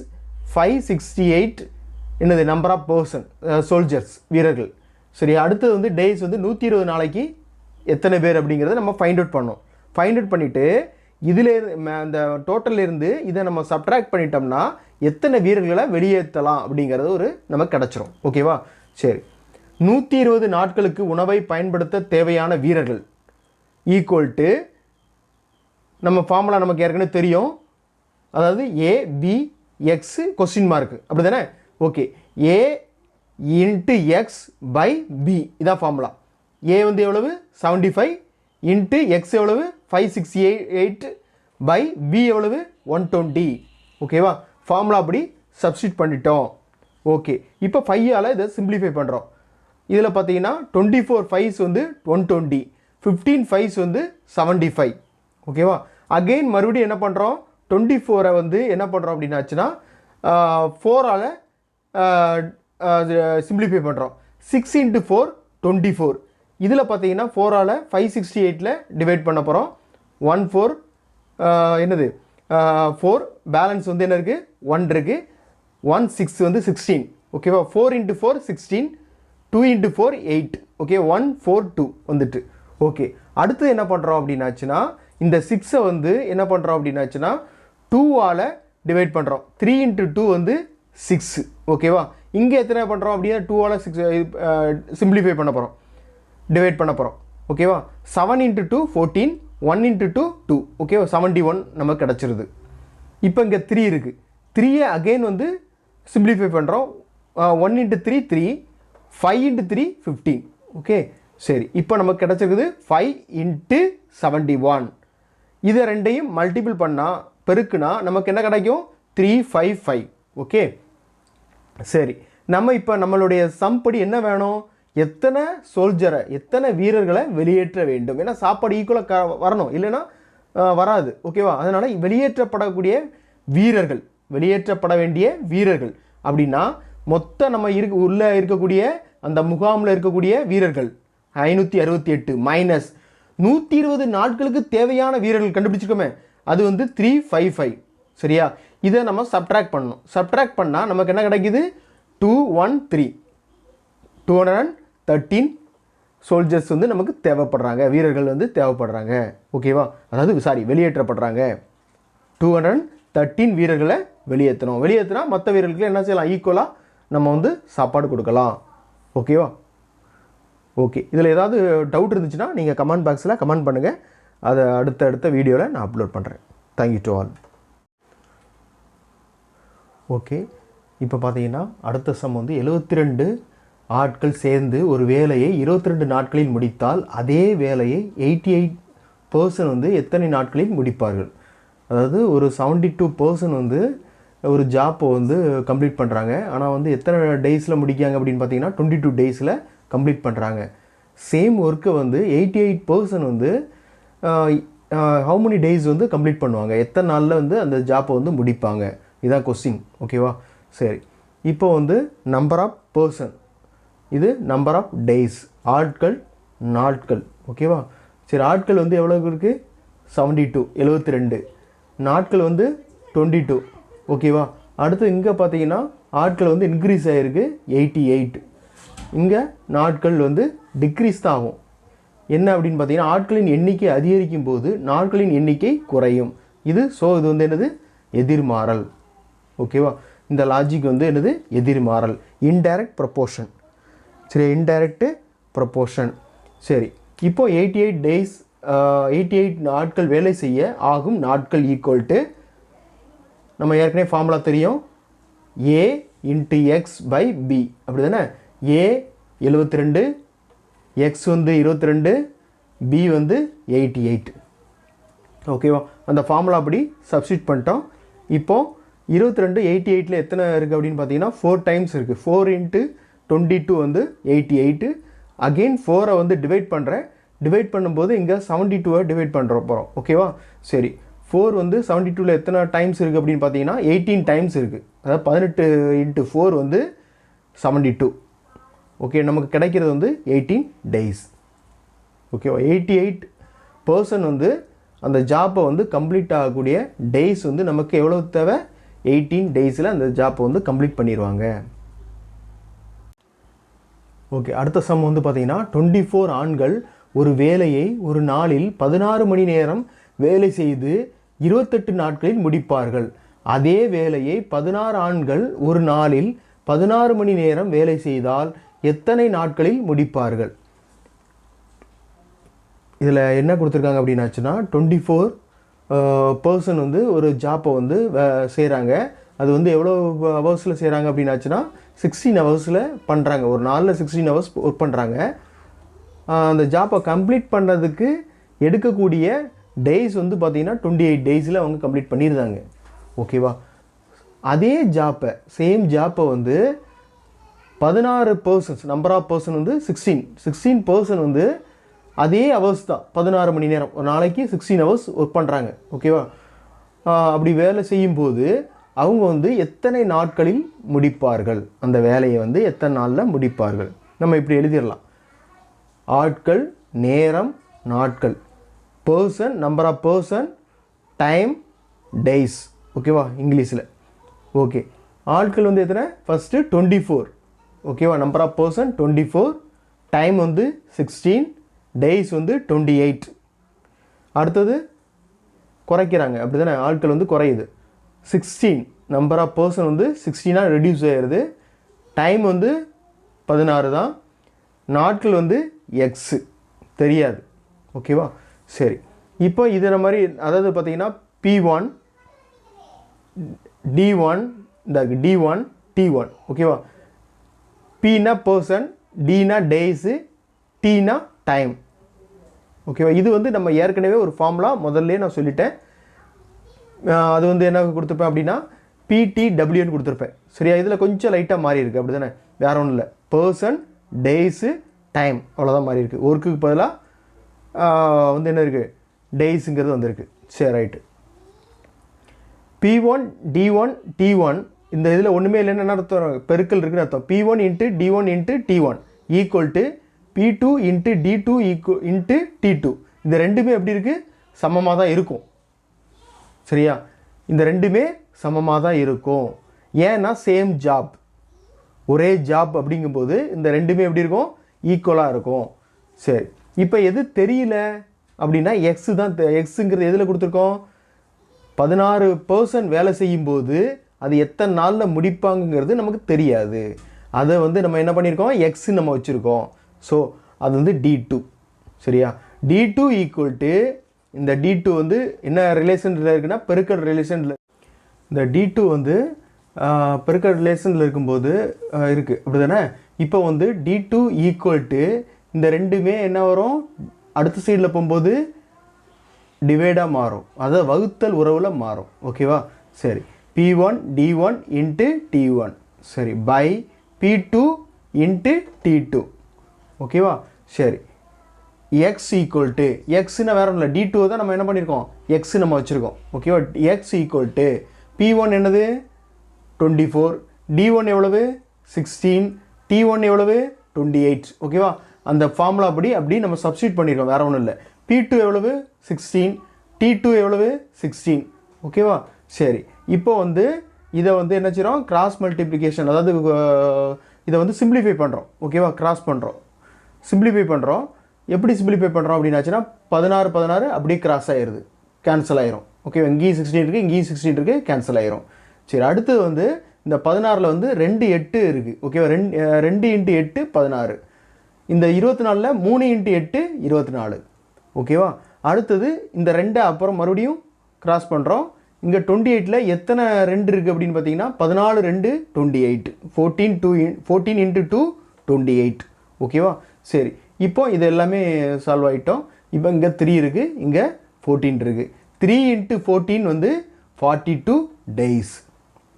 568 என்னது, நம்பர் ஆஃப் பர்சன் சோல்ஜர்ஸ், வீரர்கள். சரி, அடுத்தது வந்து டேஸ் வந்து 120 நாளைக்கு எத்தனை பேர் அப்படிங்கிறத நம்ம ஃபைண்ட் அவுட் பண்ணோம். ஃபைண்ட் அவுட் பண்ணிவிட்டு இதில் அந்த டோட்டல்லேருந்து இதை நம்ம சப்ட்ராக்ட் பண்ணிட்டோம்னா எத்தனை வீரர்களை வெளியேற்றலாம் அப்படிங்கிறது ஒரு நமக்கு கிடச்சிரும். ஓகேவா, சரி, 120 நாட்களுக்கு உணவை பயன்படுத்த தேவையான வீரர்கள் ஈக்குவல் டு நம்ம ஃபார்முலா நமக்கு ஏற்கனவே தெரியும். அதாவது ABX கொஸ்டின் மார்க்கு, அப்படி தானே. ஓகே, A × X/B இதான் ஃபார்முலா. A வந்து எவ்வளவு 75 இன்ட்டு X எவ்வளவு 568/B எவ்வளவு 120. ஓகேவா, ஃபார்முலா அப்படி சப்ஸ்டியூட் பண்ணிட்டோம். ஓகே, இப்போ 5ஆல் இதை சிம்பிளிஃபை பண்ணுறோம். இதில் பார்த்தீங்கன்னா 24 5s வந்து 120, 15 5s வந்து 75. ஓகேவா, அகெயின் மறுபடியும் என்ன பண்ணுறோம், 24 வந்து என்ன பண்ணுறோம் அப்படின்னாச்சுன்னா 4ஆல் சிம்பிளிஃபை பண்ணுறோம். 6 × 4 24. இதில் பார்த்தீங்கன்னா 4ஆல் 568ல் டிவைட் பண்ண போகிறோம். 1 4 என்னது 4, பேலன்ஸ் வந்து என்ன இருக்குது 1 இருக்குது. 1 6 வந்து 16. ஓகேவா, 4 × 4 16, 2 × 4 8. ஓகே, 1 4 2 வந்துட்டு. ஓகே, அடுத்து என்ன பண்ணுறோம் அப்படின்னாச்சுன்னா இந்த 6ஐ வந்து என்ன பண்ணுறோம் அப்படின்னாச்சுன்னா 2ஆல் டிவைட் பண்ணுறோம். 3 × 2 வந்து 6. ஓகேவா, இங்கே எத்தனை பண்ணுறோம் அப்படின்னா 2ஆல் 6 சிம்பிளிஃபை பண்ண போகிறோம், டிவைட் பண்ண போகிறோம். ஓகேவா, 7 × 2 14, 1 × 2 2. ஓகேவா, 71 நமக்கு கிடச்சிருது. இப்போ இங்கே 3 இருக்குது. 3ஐ அகெயின் வந்து சிம்பிளிஃபை பண்ணுறோம். 1 × 3 3, 5 × 3 15. ஓகே, சரி, இப்போ நமக்கு கிடச்சிருக்குது 5 × 71. இதை ரெண்டையும் மல்டிபிள் பண்ணால் பெருக்குனா நமக்கு என்ன கிடைக்கும்? 355. ஓகே, சரி. நம்ம இப்போ நம்மளுடைய சம் படி என்ன வேணும்? எத்தனை சோல்ஜரை, எத்தனை வீரர்களை வெளியேற்ற வேண்டும்? ஏன்னா சாப்பாடு ஈக்குவலாக வரணும், இல்லைன்னா வராது. ஓகேவா? அதனால் வெளியேற்றப்படக்கூடிய வீரர்கள், வெளியேற்றப்பட வேண்டிய வீரர்கள் அப்படின்னா மொத்த நம்ம உள்ளே இருக்கக்கூடிய அந்த முகாமில் இருக்கக்கூடிய வீரர்கள் 568 மைனஸ் 120 நாட்களுக்கு தேவையான வீரர்கள் கண்டுபிடிச்சிருக்கோமே, அது வந்து 355. சரியா? இதை நம்ம சப்ட்ராக்ட் பண்ணணும். சப்ட்ராக்ட் பண்ணால் நமக்கு என்ன கிடைக்குது? 213. 213 சோல்ஜர்ஸ் வந்து நமக்கு தேவைப்படுறாங்க, வீரர்கள் வந்து தேவைப்படுறாங்க. ஓகேவா? அதாவது வெளியேற்றப்படுறாங்க. 213 வீரர்களை வெளியேற்றணும். வெளியேற்றினா மற்ற வீரர்களுக்கு என்ன செய்யலாம்? ஈக்குவலாக நம்ம வந்து சாப்பாடு கொடுக்கலாம். ஓகேவா? ஓகே, இதில் ஏதாவது டவுட் இருந்துச்சுன்னா நீங்கள் கமெண்ட் பாக்ஸில் கமெண்ட் பண்ணுங்கள். அதை அடுத்த வீடியோவில் நான் அப்லோட் பண்ணுறேன். Thank you to all. ஓகே, இப்போ பார்த்தீங்கன்னா அடுத்த சம் வந்து 72 ஆட்கள் சேர்ந்து ஒரு வேலையை 22 நாட்களில் முடித்தால் அதே வேலையை 88% வந்து எத்தனை நாட்களில் முடிப்பார்கள்? அதாவது ஒரு 72% வந்து ஒரு ஜாப்பை வந்து கம்ப்ளீட் பண்ணுறாங்க. ஆனால் வந்து எத்தனை டேஸில் முடிக்காங்க அப்படின்னு பார்த்தீங்கன்னா 22 டேஸில் கம்ப்ளீட் பண்ணுறாங்க. சேம் ஒர்க்கை வந்து 88% வந்து ஹவு மெனி டேஸ் வந்து கம்ப்ளீட் பண்ணுவாங்க? எத்தனை நாளில் வந்து அந்த ஜாப்பை வந்து முடிப்பாங்க? இதுதான் கொஸ்டின். ஓகேவா? சரி, இப்போ வந்து நம்பர் ஆஃப் பர்சன், இது நம்பர் ஆஃப் டேஸ், ஆட்கள் நாட்கள். ஓகேவா? சரி, ஆட்கள் வந்து எவ்வளோ இருக்குது? 72, 72. நாட்கள் வந்து 22. ஓகேவா? அடுத்து இங்கே பார்த்தீங்கன்னா ஆட்கள் வந்து இன்க்ரீஸ் ஆகிருக்கு 88. இங்கே நாட்கள் வந்து டிக்ரீஸ் தான் ஆகும். என்ன அப்படின்னு பார்த்தீங்கன்னா ஆட்களின் எண்ணிக்கை அதிகரிக்கும் போது நாட்களின் எண்ணிக்கை குறையும். இது வந்து என்னது? எதிர்மாறல். ஓகேவா? இந்த லாஜிக் வந்து என்னது? எதிர்மாறல், இன்டைரக்ட் ப்ரொபோர்ஷன். சரி, இன்டைரக்ட் ப்ரொபோர்ஷன். சரி, இப்போ 88 டேஸ் 88 நாட்கள் வேலை செய்ய ஆகும் நாட்கள் ஈக்குவல் டு, நம்ம ஏற்கனவே ஃபார்முலா தெரியும், A × X/B. அப்படி தானே? A 72, X வந்து 22, B வந்து 88. ஓகேவா? அந்த ஃபார்முலா அப்படி சப்ஸ்டியூட் பண்ணிட்டோம். இப்போது 22 88 எத்தனை இருக்குது அப்படின்னு பார்த்தீங்கன்னா 4 டைம்ஸ் இருக்குது. 4 × 22 வந்து 88. அகெயின் 4 வந்து டிவைட் பண்ணுறேன். டிவைட் பண்ணும்போது இங்கே 72 டிவைட் பண்ணுற போகிறோம். ஓகேவா? சரி, 4 வந்து 72 எத்தனை டைம்ஸ் இருக்குது அப்படின்னு பார்த்தீங்கன்னா 18 டைம்ஸ் இருக்குது. அதாவது 18 × 4 வந்து 72. ஓகே, நமக்கு கிடைக்கிறது வந்து 18 டேஸ். ஓகேவா? 88% வந்து அந்த ஜாப்பை வந்து கம்ப்ளீட் ஆகக்கூடிய டேஸ் வந்து நமக்கு எவ்வளோ தேவை? 18 டேஸில் அந்த ஜாப்பை வந்து கம்ப்ளீட் பண்ணிடுவாங்க. ஓகே, அடுத்த சம் வந்து பார்த்தீங்கன்னா 24 ஆண்கள் ஒரு வேலையை ஒரு நாளில் 16 மணி நேரம் வேலை செய்து 28 நாட்களில் முடிப்பார்கள். அதே வேலையை 16 ஆண்கள் ஒரு நாளில் 16 மணி நேரம் வேலை செய்தால் எத்தனை நாட்களில் முடிப்பார்கள்? இதில் என்ன கொடுத்துருக்காங்க அப்படின்னாச்சுன்னா 24% வந்து ஒரு ஜாப்பை வந்து செய்கிறாங்க. அது வந்து எவ்வளோ ஹவர்ஸில் செய்கிறாங்க அப்படின்னாச்சுன்னா 16 ஹவர்ஸில் பண்ணுறாங்க. ஒரு நாளில் 16 ஹவர்ஸ் ஒர்க் பண்ணுறாங்க. அந்த ஜாப்பை கம்ப்ளீட் பண்ணுறதுக்கு எடுக்கக்கூடிய டேஸ் வந்து பார்த்திங்கன்னா 28 டேஸில் அவங்க கம்ப்ளீட் பண்ணியிருந்தாங்க. ஓகேவா? அதே ஜாப்பை, சேம் ஜாப்பை வந்து 16%, நம்பர் ஆஃப் பர்சன் வந்து 16% வந்து அதே ஹவர்ஸ் தான், 16 மணி நேரம், ஒரு நாளைக்கு 16 ஹவர்ஸ் ஒர்க் பண்ணுறாங்க. ஓகேவா? அப்படி வேலை செய்யும்போது அவங்க வந்து எத்தனை நாட்களில் முடிப்பார்கள்? அந்த வேலையை வந்து எத்தனை நாளில் முடிப்பார்கள்? நம்ம இப்படி எழுதிடலாம். ஆட்கள், நேரம், நாட்கள், person, number of person, time, days. ஓகேவா? இங்கிலீஷில். ஓகே, ஆட்கள் வந்து எத்தனை? ஃபஸ்ட்டு 24. ஓகேவா? நம்பர் ஆஃப் பர்சன் 24, டைம் வந்து 16, டேஸ் வந்து 28. அடுத்தது குறைக்கிறாங்க, அப்படி தானே? ஆட்கள் வந்து குறையுது. 16, நம்பர் ஆஃப் பர்சன் வந்து 16 ரெடியூஸ் ஆகிடுது. டைம் வந்து 16 தான். நாட்கள் வந்து எக்ஸு தெரியாது. ஓகேவா? சரி, இப்போ இதில் மாதிரி அதாவது பார்த்தீங்கன்னா P1, D1, இந்த D1, T1. ஓகேவா? Pனா பர்சன், Dனா டேஸு, டீனா டைம். ஓகேவா? இது வந்து நம்ம ஏற்கனவே ஒரு ஃபார்முலா முதல்ல நான் சொல்லிட்டேன். அது வந்து என்ன கொடுத்துருப்பேன் அப்படின்னா PTWன்னு கொடுத்துருப்பேன். சரியா? இதில் கொஞ்சம் லைட்டாக மாறி இருக்குது, அப்படி தானே? வேறு ஒன்றும் இல்லை. பர்சன், டேஸு, டைம், அவ்வளோதான் மாறி இருக்குது. ஒர்க்குக்கு பதிலாக வந்து என்ன இருக்குது, டேஸுங்கிறது வந்திருக்கு. சரி, ரைட்டு. P1 D1 T1 இந்த இதில் ஒன்றுமே இல்லைன்னு என்ன அர்த்தம், பெருக்கல் இருக்குன்னு அர்த்தம். P1 × D1 × T1 equal to P2 × D2 × T2. இந்த ரெண்டுமே எப்படி இருக்குது, சமமாக தான் இருக்கும். சரியா? இந்த ரெண்டுமே சமமாக தான் இருக்கும். ஏன்னா சேம் ஜாப், ஒரே ஜாப் அப்படிங்கும்போது இந்த ரெண்டுமே எப்படி இருக்கும், ஈக்குவலாக இருக்கும். சரி, இப்போ எது தெரியல அப்படின்னா எக்ஸு தான். எக்ஸுங்கிறது எதில் கொடுத்துருக்கோம், 16% வேலை செய்யும்போது அது எத்தனை நாளில் முடிப்பாங்கங்கிறது நமக்கு தெரியாது. அதை வந்து நம்ம என்ன பண்ணியிருக்கோம், எக்ஸு நம்ம வச்சுருக்கோம். ஸோ அது வந்து D2. சரியா? D2 ஈக்குவல் டு இந்த D2 வந்து என்ன ரிலேஷனில் இருக்குன்னா பெருக்கல் ரிலேஷனில். இந்த D2 வந்து பெருக்கல் ரிலேஷனில் இருக்கும்போது இருக்குது, அப்படி தானே? இப்போ வந்து D2 ஈக்குவல் டு இந்த ரெண்டுமே என்ன வரும், அடுத்த சைடில் போகும்போது டிவைடாக மாறும், அதை வகுத்தல் உறவில் மாறும். ஓகேவா? சரி, P1 D1 × T1 சரி பை P2 × T2. ஓகேவா? சரி, எக்ஸ் ஈக்குவல் டு எக்ஸ்னா வேறு ஒன்றும் இல்லை, D2 தான் நம்ம என்ன பண்ணியிருக்கோம், எக்ஸ் நம்ம வச்சுருக்கோம். ஓகேவா? எக்ஸ் ஈக்குவல் டு P1 என்னது 24, D1 எவ்வளவு 16, T1 எவ்வளவு 28. ஓகேவா? அந்த ஃபார்முலா அப்படி நம்ம சப்ஸ்டியூட் பண்ணியிருக்கோம், வேறு ஒன்றும் இல்லை. P2 எவ்வளவு 16, T2 எவ்வளவு 16. ஓகேவா? சரி, இப்போ வந்து இதை வந்து என்ன செய்கிறோம், கிராஸ் மல்டிப்ளிகேஷன், அதாவது இதை வந்து சிம்பிளிஃபை பண்ணுறோம். ஓகேவா? கிராஸ் பண்ணுறோம், சிம்பிளிஃபை பண்ணுறோம். எப்படி சிம்பிளிஃபை பண்ணுறோம் அப்படின்னாச்சுன்னா 16 அப்படியே கிராஸ் ஆகிடுது, கேன்சல் ஆயிரும். ஓகே, இங்கேயும் 16 இருக்குது, இங்கேயும் 16 இருக்குது, கேன்சல் ஆயிரும். சரி, அடுத்தது வந்து இந்த 16ல் வந்து 2 8 இருக்குது. ஓகேவா? 2 × 8 16. இந்த 24ல் 3 × 8 24. ஓகேவா? அடுத்தது இந்த 2 அப்புறம் மறுபடியும் கிராஸ் பண்ணுறோம். இங்கே 28ல் எத்தனை 2 இருக்குது அப்படின்னு பார்த்தீங்கன்னா 14 2 28, 14 × 2 28. ஓகேவா? சரி, இப்போ இது எல்லாமே சால்வ் ஆகிட்டோம். இப்போ இங்கே 3 இருக்குது, இங்கே 14 இருக்குது. 3 × 14 வந்து 42 days.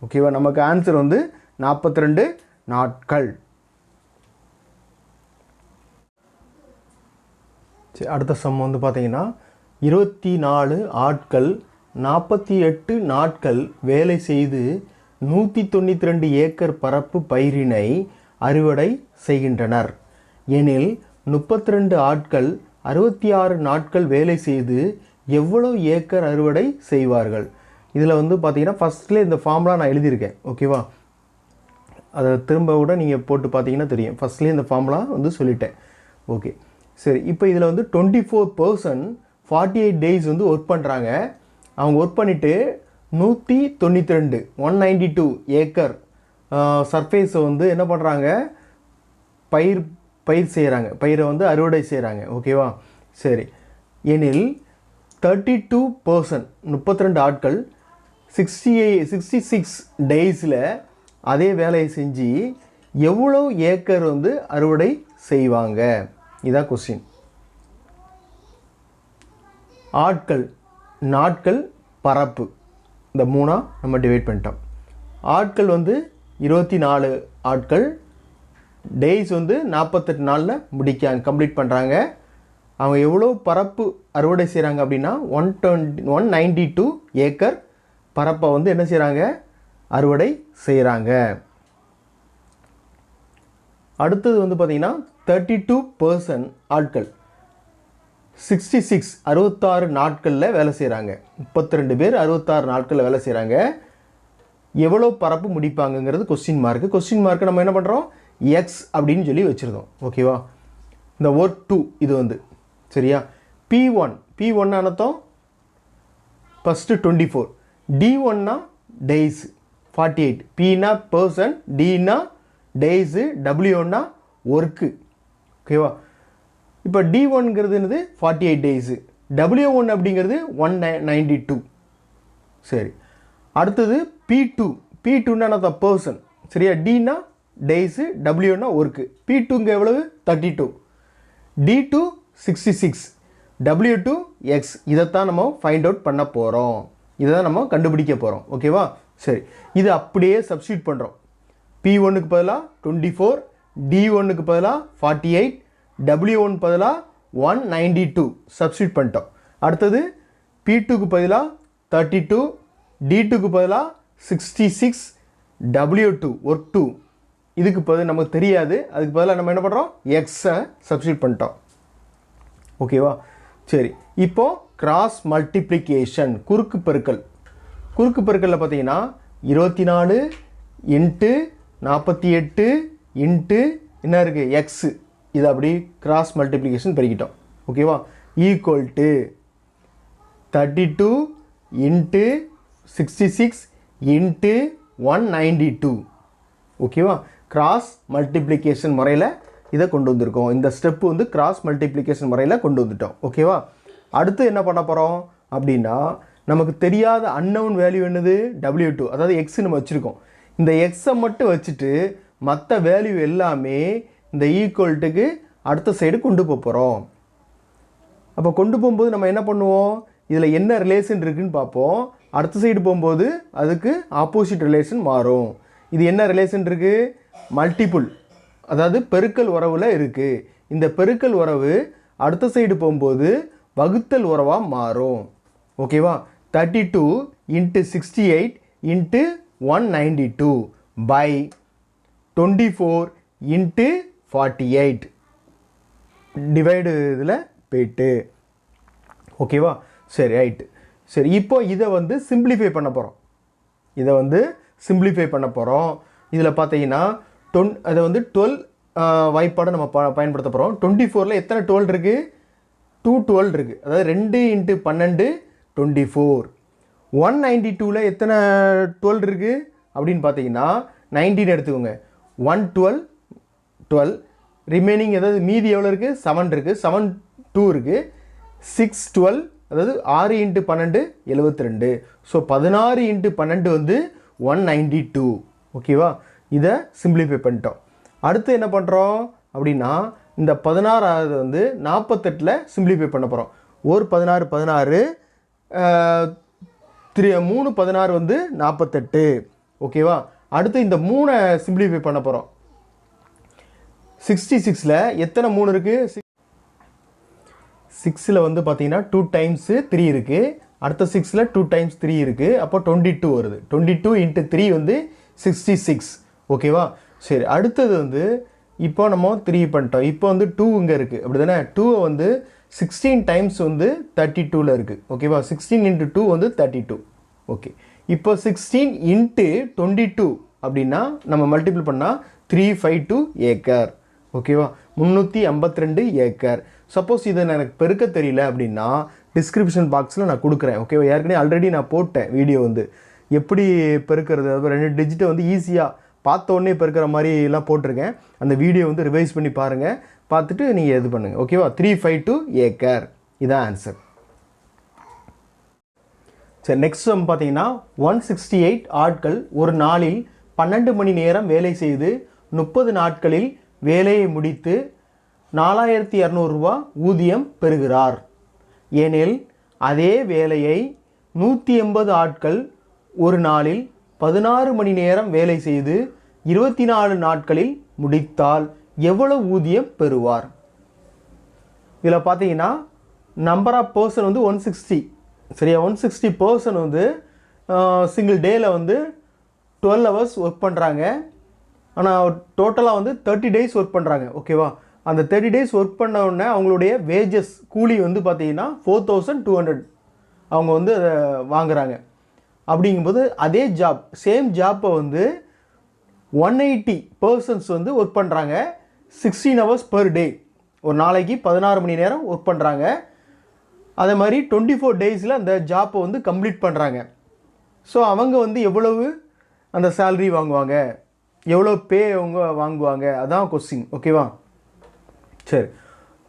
ஓகேவா? நமக்கு ஆன்சர் வந்து 42 நாட்கள். சரி, அடுத்த சம் வந்து பார்த்தீங்கன்னா 24 ஆட்கள் 48 நாட்கள் வேலை செய்து 192 ஏக்கர் பரப்பு பயிரினை அறுவடை செய்கின்றனர் எனில் 32 ஆட்கள் 66 நாட்கள் வேலை செய்து எவ்வளவு ஏக்கர் அறுவடை செய்வார்கள்? இதில் வந்து பார்த்தீங்கன்னா ஃபஸ்ட்லேயே இந்த ஃபார்முலா நான் எழுதியிருக்கேன். ஓகேவா? அதை திரும்ப கூட நீங்கள் போட்டு பார்த்தீங்கன்னா தெரியும். ஃபஸ்ட்லேயே இந்த ஃபார்முலா வந்து சொல்லிட்டேன். ஓகே, சரி, இப்போ இதில் வந்து 24% 48 days வந்து ஒர்க் பண்ணுறாங்க. அவங்க ஒர்க் பண்ணிவிட்டு 192 192 ஏக்கர் சர்ஃபேஸை வந்து என்ன பண்ணுறாங்க, பயிர் செய்கிறாங்க, பயிரை வந்து அறுவடை செய்கிறாங்க. ஓகேவா? சரி, எனில் 32% 32 ஆட்கள் 66 டேஸில் அதே வேலையை செஞ்சு எவ்வளோ ஏக்கர் வந்து அறுவடை செய்வாங்க? இதான் கொஸ்டின். ஆட்கள், நாட்கள், பரப்பு, இந்த மூணாக நம்ம டிவைட் பண்ணிட்டோம். ஆட்கள் வந்து 24 ஆட்கள், டேஸ் வந்து 48 நாளில் கம்ப்ளீட் பண்ணுறாங்க. அவங்க எவ்வளோ பரப்பு அறுவடை செய்கிறாங்க அப்படின்னா 192 ஏக்கர் பரப்பை வந்து என்ன செய்கிறாங்க, அறுவடை செய்கிறாங்க. அடுத்தது வந்து பார்த்திங்கன்னா 32% ஆட்கள் 66 நாட்களில் வேலை செய்கிறாங்க. 32 பேர் 66 நாட்களில் வேலை செய்கிறாங்க. எவ்வளோ பரப்பு முடிப்பாங்கங்கிறது கொஸ்டின் மார்க்கு. கொஸ்டின் மார்க்கை நம்ம என்ன பண்ணுறோம், எக்ஸ் அப்படின்னு சொல்லி வச்சுருந்தோம். ஓகேவா? இந்த ஒர்க் 2 இது வந்து சரியா. P1 அர்த்தம் ஃபஸ்ட்டு 24, D1னா டேஸ் 48, Pனா பர்சன், Dனா டேஸு, W1னா ஒர்க்கு. ஓகேவா? இப்போ D1ங்கிறது என்னது 48 டேஸு, W1 அப்படிங்கிறது 192. சரி, அடுத்தது P2னா அந்த பர்சன் சரியா. Dனா டேஸு, W1னா ஒர்க்கு. P2ங்க எவ்வளவு 32. D2 66, W2 X. இதைத்தான் நம்ம ஃபைண்ட் அவுட் பண்ண போகிறோம், இதை தான் நம்ம கண்டுபிடிக்க போகிறோம். ஓகேவா? சரி, இது அப்படியே சப்ஸ்டியூட் பண்ணுறோம். P1க்கு பதிலாக 24, D1க்கு பதிலாக 48, W1 பதிலாக 192 சப்ஸ்டியூட் பண்ணிட்டோம். அடுத்தது P2க்கு பதிலாக 32, D2க்கு பதிலாக 66, W2 ஒர்க் 2. இதுக்கு பதில் நமக்கு தெரியாது, அதுக்கு பதிலாக நம்ம என்ன பண்ணுறோம், எக்ஸை சப்ஸ்டியூட் பண்ணிட்டோம். ஓகேவா? சரி, இப்போது கிராஸ் மல்டிப்ளிகேஷன், குறுக்கு பெருக்கல். குறுக்கு பெருக்கலில் பார்த்தீங்கன்னா 24 இன்ட்டு 48 இன்ட்டு என்ன இருக்குது, எக்ஸு. இது அப்படி கிராஸ் மல்டிப்ளிகேஷன் பெருக்கிட்டோம். ஓகேவா? Equal to 32 into 66 into 192. ஓகேவா? கிராஸ் மல்டிப்ளிகேஷன் முறையில் இதை கொண்டு வந்திருக்கோம். இந்த ஸ்டெப்பு வந்து கிராஸ் மல்டிப்ளிகேஷன் முறையில் கொண்டு வந்துட்டோம். ஓகேவா? அடுத்து என்ன பண்ண போகிறோம் அப்படின்னா, நமக்கு தெரியாத அன்னவுன் வேல்யூ என்னது, W2, அதாவது எக்ஸ் நம்ம வச்சுருக்கோம். இந்த எக்ஸை மட்டும் வச்சுட்டு மற்ற வேல்யூ எல்லாமே இந்த ஈக்குவல்ட்டுக்கு அடுத்த சைடு கொண்டு போகிறோம். அப்போ கொண்டு போகும்போது நம்ம என்ன பண்ணுவோம், இதில் என்ன ரிலேஷன் இருக்குதுன்னு பார்ப்போம். அடுத்த சைடு போகும்போது அதுக்கு ஆப்போசிட் ரிலேஷன் மாறும். இது என்ன ரிலேஷன் இருக்குது, மல்டிப்புள், அதாவது பெருக்கல் உறவில் இருக்குது. இந்த பெருக்கல் உறவு அடுத்த சைடு போகும்போது வகுத்தல் உறவாக மாறும். ஓகேவா? 32 into 68 into 192 by 24 into 48 divide இதில் போயிட்டு. ஓகேவா? சரி, ரைட்டு. சரி, இப்போ இதை வந்து சிம்பிளிஃபை பண்ண போகிறோம். இதில் பார்த்தீங்கன்னா அதை வந்து 12 வாய்ப்பாடு நம்ம பயன்படுத்த போகிறோம். 24ல் எத்தனை 12 இருக்குது, 212 இருக்குது. அதாவது 2 இன்ட்டு 12 24. 192ல் எத்தனை 12 இருக்குது அப்படின்னு பார்த்தீங்கன்னா 19 எடுத்துக்கோங்க. 112 12 ரிமைனிங், ஏதாவது மீதி எவ்வளோ இருக்குது, 7 இருக்குது. 7 2 இருக்குது. 6 12, அதாவது 6 இன்ட்டு 12 72. ஸோ 16 இன்ட்டு 12 வந்து 192. ஓகேவா? இதை சிம்பிளிஃபை பண்ணிட்டோம். அடுத்து என்ன பண்ணுறோம் அப்படின்னா, இந்த 16வது வந்து 48ல் சிம்பிளிஃபை பண்ண போகிறோம். ஒரு 16 16, 3 16 வந்து 48. ஓகேவா? அடுத்து இந்த 3 சிம்பிளிஃபை பண்ண போகிறோம். 66ல் எத்தனை 3 இருக்குது, 6ல் வந்து பார்த்தீங்கன்னா 2 டைம்ஸு 3 இருக்குது. அடுத்த 6ல் 2 டைம்ஸ் 3 இருக்குது. அப்போ 22 வருது. 22 இன்ட்டு 3 வந்து 66. ஓகேவா? சரி, அடுத்தது வந்து இப்போ நம்ம 3 பண்ணிட்டோம். இப்போ வந்து 2 இங்கே இருக்குது, அப்படி தானே? 2 வந்து 16 டைம்ஸ் வந்து 32ல் இருக்குது. ஓகேவா? 16 இன்ட்டு 2 வந்து 32. ஓகே, இப்போ 16 இன்ட்டு 22 அப்படின்னா நம்ம மல்டிபிள் பண்ணால் 352 ஏக்கர். ஓகேவா? 352 ஏக்கர். சப்போஸ் இதை எனக்கு பெருக்க தெரியல அப்படின்னா டிஸ்கிரிப்ஷன் பாக்ஸில் நான் கொடுக்குறேன். ஓகேவா? ஏற்கனவே ஆல்ரெடி நான் போட்டேன் வீடியோ வந்து எப்படி பெருக்கிறது, அதாவது 2 டிஜிட்டை வந்து ஈஸியாக பார்த்த உடனே பெருக்கிற மாதிரிலாம் போட்டிருக்கேன். அந்த வீடியோ வந்து ரிவைஸ் பண்ணி பாருங்கள், பார்த்துட்டு நீங்கள் இது பண்ணுங்கள். ஓகேவா? 352 ஏக்கர், இதான் ஆன்சர். சரி, நெக்ஸ்ட் நம்ம பார்த்தீங்கன்னா 168 ஆட்கள் ஒரு நாளில் 12 மணி நேரம் வேலை செய்து 30 நாட்களில் வேலையை முடித்து 4200 ரூபா ஊதியம் பெறுகிறார். எனில் அதே வேலையை 180 ஆட்கள் ஒரு நாளில் 16 மணி நேரம் வேலை செய்து 24 நாட்களில் முடித்தால் எவ்வளவு ஊதியம் பெறுவார்? இதில் பார்த்தீங்கன்னா நம்பர் ஆஃப் பர்சன் வந்து 160. சரியா? 160 பர்சன் வந்து சிங்கிள் டேயில் வந்து 12 ஹவர்ஸ் ஒர்க் பண்ணுறாங்க. ஆனால் டோட்டலாக வந்து 30 டேஸ் ஒர்க் பண்ணுறாங்க. ஓகேவா? அந்த 30 டேஸ் ஒர்க் பண்ண உடனே அவங்களுடைய வேஜஸ், கூலி வந்து பார்த்தீங்கன்னா 4200 அவங்க வந்து அதை வாங்குகிறாங்க. அப்படிங்கும்போது அதே ஜாப், சேம் ஜாப்பை வந்து 180 பர்சன்ஸ் வந்து ஒர்க் பண்ணுறாங்க. 16 ஹவர்ஸ் பர் டே, ஒரு நாளைக்கு 16 மணி நேரம் ஒர்க் பண்ணுறாங்க. அதே மாதிரி 24 டேஸில் அந்த ஜாப்பை வந்து கம்ப்ளீட் பண்ணுறாங்க. ஸோ அவங்க வந்து எவ்வளவு அந்த சேல்ரி வாங்குவாங்க, எவ்வளோ பே அவங்க வாங்குவாங்க, அதான் கொஸ்டின். ஓகேவா? சரி,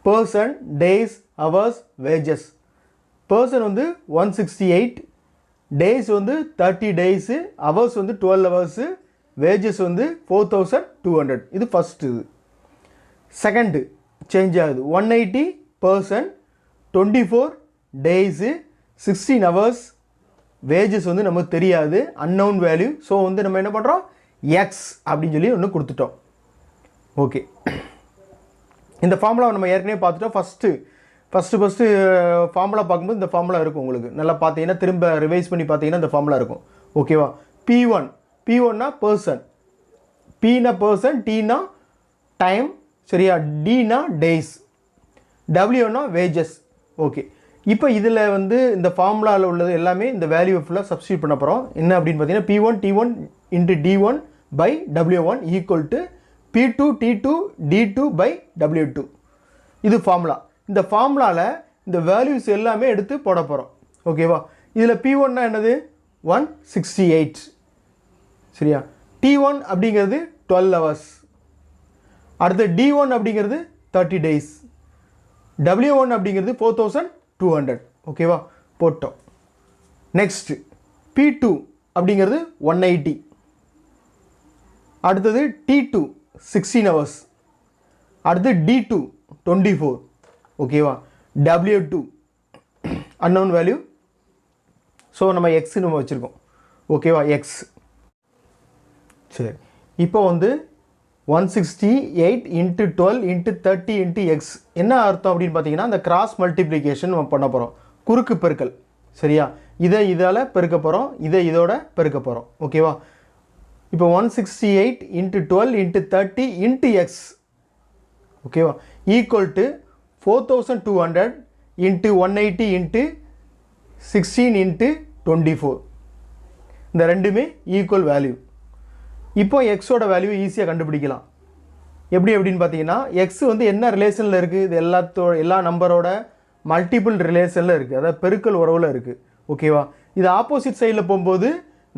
person, days, hours, wages. Person வந்து 168, டேஸ் வந்து 30 டேஸு, ஹவர்ஸ் வந்து 12 ஹவர்ஸு, வேஜஸ் வந்து 4200. இது ஃபஸ்ட்டு. செகண்டு சேஞ்ச் ஆகுது. 180%, 24 டேஸு, 16 ஹவர்ஸ். வேஜஸ் வந்து நமக்கு தெரியாது, அன்னவுன் வேல்யூ. ஸோ வந்து நம்ம என்ன பண்ணுறோம், எக்ஸ் அப்படின்னு சொல்லி ஒன்று கொடுத்துட்டோம். ஓகே, இந்த ஃபார்முலா நம்ம ஏற்கனவே பார்த்துட்டோம். ஃபஸ்ட்டு ஃபார்முலா பார்க்கும்போது இந்த ஃபார்முலா இருக்கும் உங்களுக்கு. நல்லா பார்த்தீங்கன்னா திரும்ப ரிவைஸ் பண்ணி பார்த்தீங்கன்னா இந்த ஃபார்முலா இருக்கும். ஓகேவா? P1னா பர்சன், Pனா பர்சன், Tனா டைம், சரியா? Dனா டேஸ், Wனா வேஜஸ். ஓகே, இப்போ இதில் வந்து இந்த ஃபார்முலாவில் உள்ளது எல்லாமே இந்த வேல்யூ ஃபுல்லாக சப்ஸ்டியூட் பண்ண போகிறோம். என்ன அப்படின்னு பார்த்தீங்கன்னா P1 T1 into D1 by W1 equal to P2 T2 D2 by W2. இது ஃபார்முலா. இந்த ஃபார்முலாவில் இந்த வேல்யூஸ் எல்லாமே எடுத்து போட போகிறோம். ஓகேவா? இதில் P1னா என்னது, 168, சரியா? T1 அப்படிங்கிறது 12 ஹவர்ஸ். அடுத்து D1 அப்படிங்கிறது 30 டேஸ். W1 அப்படிங்கிறது 4200. ஓகேவா? போட்டோம். நெக்ஸ்ட் P2 அப்படிங்கிறது 180. அடுத்தது T2 16 ஹவர்ஸ். அடுத்து D2 24. ஓகேவா? W2 unknown value. ஸோ நம்ம எக்ஸ் நம்ம வச்சுருக்கோம். ஓகேவா? எக்ஸ். சரி, இப்போ வந்து 168 இன்ட்டு 12 இன்ட்டு 30 இன்ட்டு எக்ஸ் என்ன அர்த்தம் அப்படின்னு பார்த்தீங்கன்னா அந்த கிராஸ் மல்டிப்ளிகேஷன் நம்ம பண்ண போகிறோம், குறுக்கு பெருக்கல். சரியா? இதை இதால் பெருக்க போகிறோம், இதை இதோட பெருக்க போகிறோம். ஓகேவா? இப்போ 168 இன்ட்டு 12 இன்ட்டு 30 இன்ட்டு எக்ஸ், ஓகேவா, equal to 4200 into 180 into 16 into 24. இந்த ரெண்டுமே ஈக்குவல் வேல்யூ. இப்போ எக்ஸோட வேல்யூ ஈஸியாக கண்டுபிடிக்கலாம். எப்படி அப்படின்னு பார்த்தீங்கன்னா எக்ஸ் வந்து என்ன ரிலேஷனில் இருக்குது, இது எல்லா நம்பரோட மல்டிபிள் ரிலேஷனில் இருக்குது, அதாவது பெருக்கல் உறவில் இருக்குது. ஓகேவா? இது ஆப்போசிட் சைடில் போகும்போது